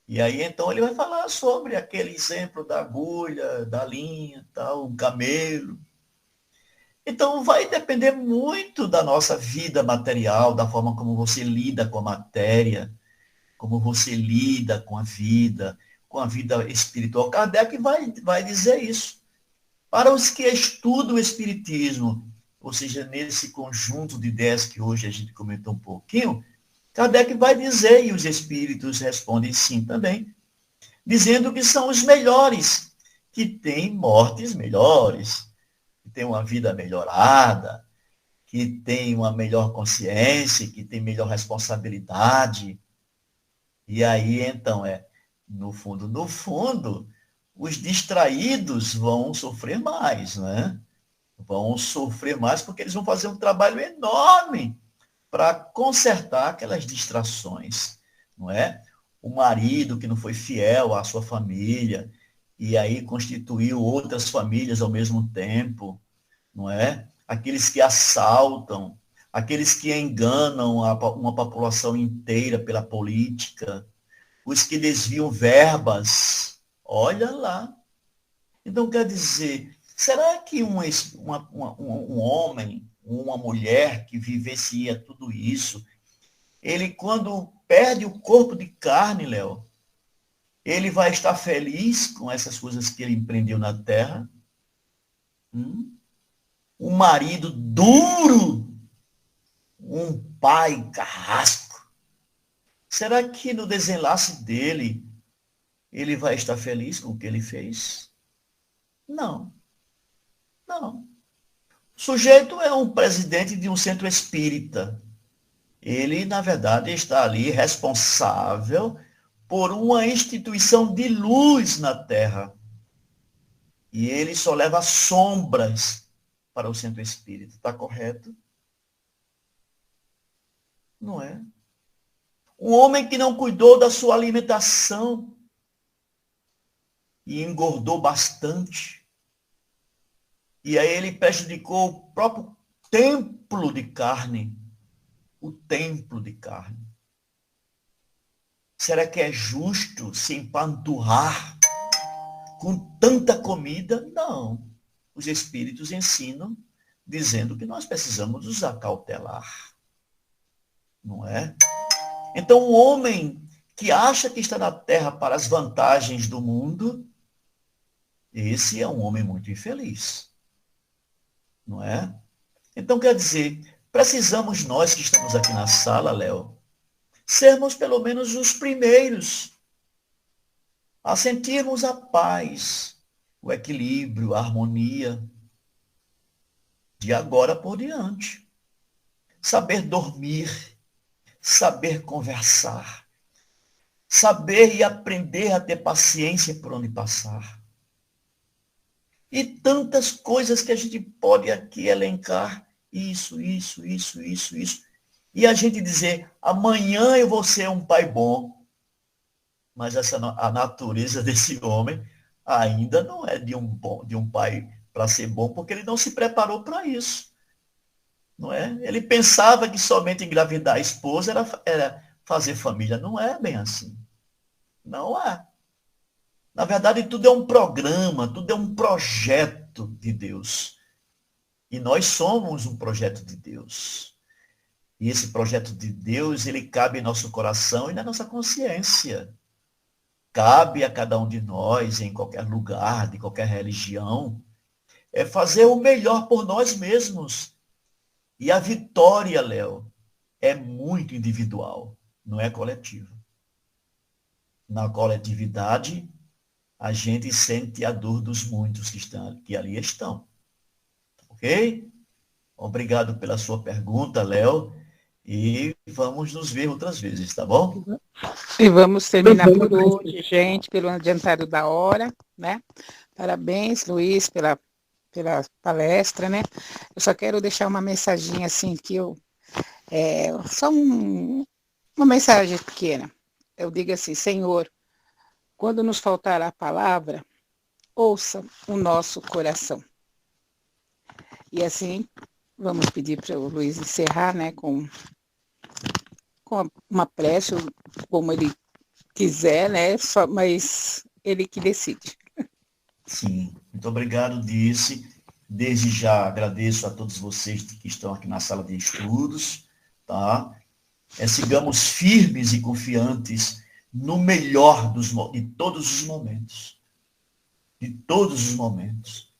E aí, então, ele vai falar sobre aquele exemplo da agulha, da linha, tal, um camelo. Então, vai depender muito da nossa vida material, da forma como você lida com a matéria, como você lida com a vida espiritual. Kardec vai dizer isso. Para os que estudam o espiritismo, ou seja, nesse conjunto de ideias que hoje a gente comentou um pouquinho, Kardec vai dizer, e os espíritos respondem sim também, dizendo que são os melhores, que têm mortes melhores, que têm uma vida melhorada, que têm uma melhor consciência, que têm melhor responsabilidade. E aí, então, no fundo, os distraídos vão sofrer mais, né? Vão sofrer mais porque eles vão fazer um trabalho enorme para consertar aquelas distrações, não é? O marido que não foi fiel à sua família e aí constituiu outras famílias ao mesmo tempo, não é? Aqueles que assaltam, aqueles que enganam uma população inteira pela política, os que desviam verbas, olha lá. Então, quer dizer, será que um homem, uma mulher que vivencia tudo isso, ele quando perde o corpo de carne, Léo, ele vai estar feliz com essas coisas que ele empreendeu na Terra? Um marido duro, um pai carrasco. Será que no desenlace dele, ele vai estar feliz com o que ele fez? Não. Não. O sujeito é um presidente de um centro espírita. Ele, na verdade, está ali responsável por uma instituição de luz na Terra. E ele só leva sombras para o centro espírita. Está correto? Não é? Um homem que não cuidou da sua alimentação e engordou bastante. E aí ele prejudicou o próprio templo de carne. O templo de carne. Será que é justo se empanturrar com tanta comida? Não. Os espíritos ensinam dizendo que nós precisamos nos acautelar. Não é? Então, o homem que acha que está na Terra para as vantagens do mundo, esse é um homem muito infeliz. Não é? Então, quer dizer, precisamos nós que estamos aqui na sala, Léo, sermos pelo menos os primeiros a sentirmos a paz, o equilíbrio, a harmonia de agora por diante. Saber dormir, saber conversar, saber e aprender a ter paciência por onde passar. E tantas coisas que a gente pode aqui elencar, isso. E a gente dizer, amanhã eu vou ser um pai bom. Mas a natureza desse homem ainda não é de um pai para ser bom, porque ele não se preparou para isso. Não é? Ele pensava que somente engravidar a esposa era fazer família. Não é bem assim. Não é. Na verdade, tudo é um programa, tudo é um projeto de Deus. E nós somos um projeto de Deus. E esse projeto de Deus, ele cabe em nosso coração e na nossa consciência. Cabe a cada um de nós, em qualquer lugar, de qualquer religião, é fazer o melhor por nós mesmos. E a vitória, Léo, é muito individual, não é coletiva. Na coletividade, a gente sente a dor dos muitos que ali estão. Ok? Obrigado pela sua pergunta, Léo. E vamos nos ver outras vezes, tá bom? E vamos terminar por hoje, gente, pelo adiantado da hora, né? Parabéns, Luiz, pela palestra, né? Eu só quero deixar uma mensaginha assim, uma mensagem pequena. Eu digo assim, Senhor, quando nos faltar a palavra, ouça o nosso coração. E assim, vamos pedir para o Luiz encerrar, né, com uma prece, como ele quiser, né, mas ele que decide. Sim, muito obrigado, Dirce. Desde já agradeço a todos vocês que estão aqui na sala de estudos, tá? Sigamos firmes e confiantes no melhor de todos os momentos. De todos os momentos.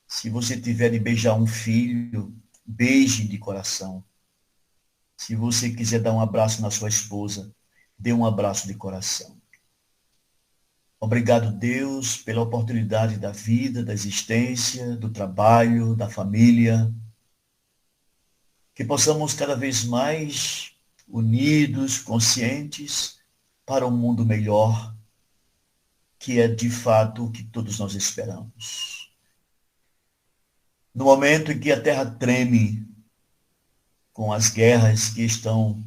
Se você tiver de beijar um filho, beije de coração. Se você quiser dar um abraço na sua esposa, dê um abraço de coração. Obrigado, Deus, pela oportunidade da vida, da existência, do trabalho, da família. Que possamos cada vez mais unidos, conscientes, para um mundo melhor, que é de fato o que todos nós esperamos. No momento em que a Terra treme com as guerras que estão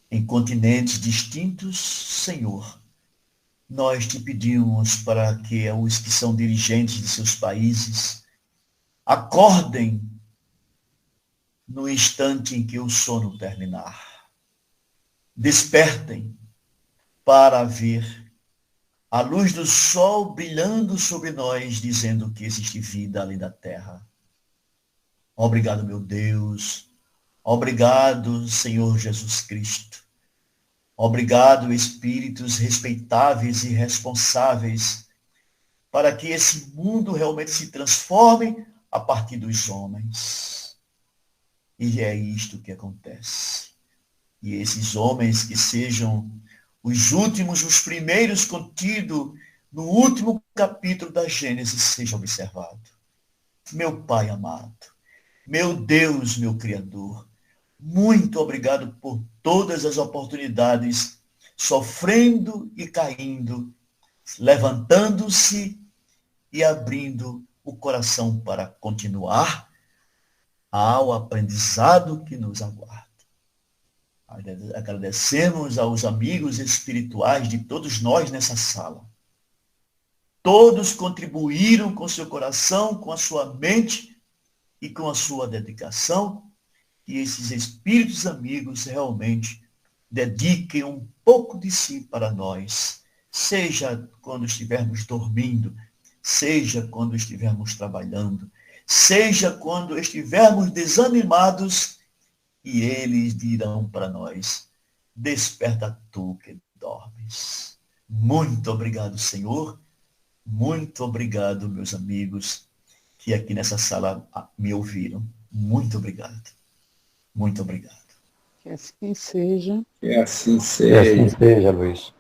em continentes distintos, Senhor, nós te pedimos para que os que são dirigentes de seus países acordem no instante em que o sono terminar. Despertem para ver a luz do sol brilhando sobre nós, dizendo que existe vida além da terra. Obrigado, meu Deus. Obrigado, Senhor Jesus Cristo. Obrigado, espíritos respeitáveis e responsáveis, para que esse mundo realmente se transforme a partir dos homens. E é isto que acontece. E esses homens que sejam os últimos, os primeiros contidos no último capítulo da Gênesis, seja observado. Meu Pai amado, meu Deus, meu Criador, muito obrigado por todas as oportunidades, sofrendo e caindo, levantando-se e abrindo o coração para continuar ao aprendizado que nos aguarda. Agradecemos aos amigos espirituais de todos nós nessa sala. Todos contribuíram com seu coração, com a sua mente e com a sua dedicação. E esses espíritos amigos realmente dediquem um pouco de si para nós, seja quando estivermos dormindo, seja quando estivermos trabalhando, seja quando estivermos desanimados, e eles dirão para nós: desperta tu que dormes. Muito obrigado, Senhor. Muito obrigado, meus amigos, que aqui nessa sala me ouviram. Muito obrigado. Muito obrigado. Que assim seja. Que assim Que assim seja. seja, Luiz.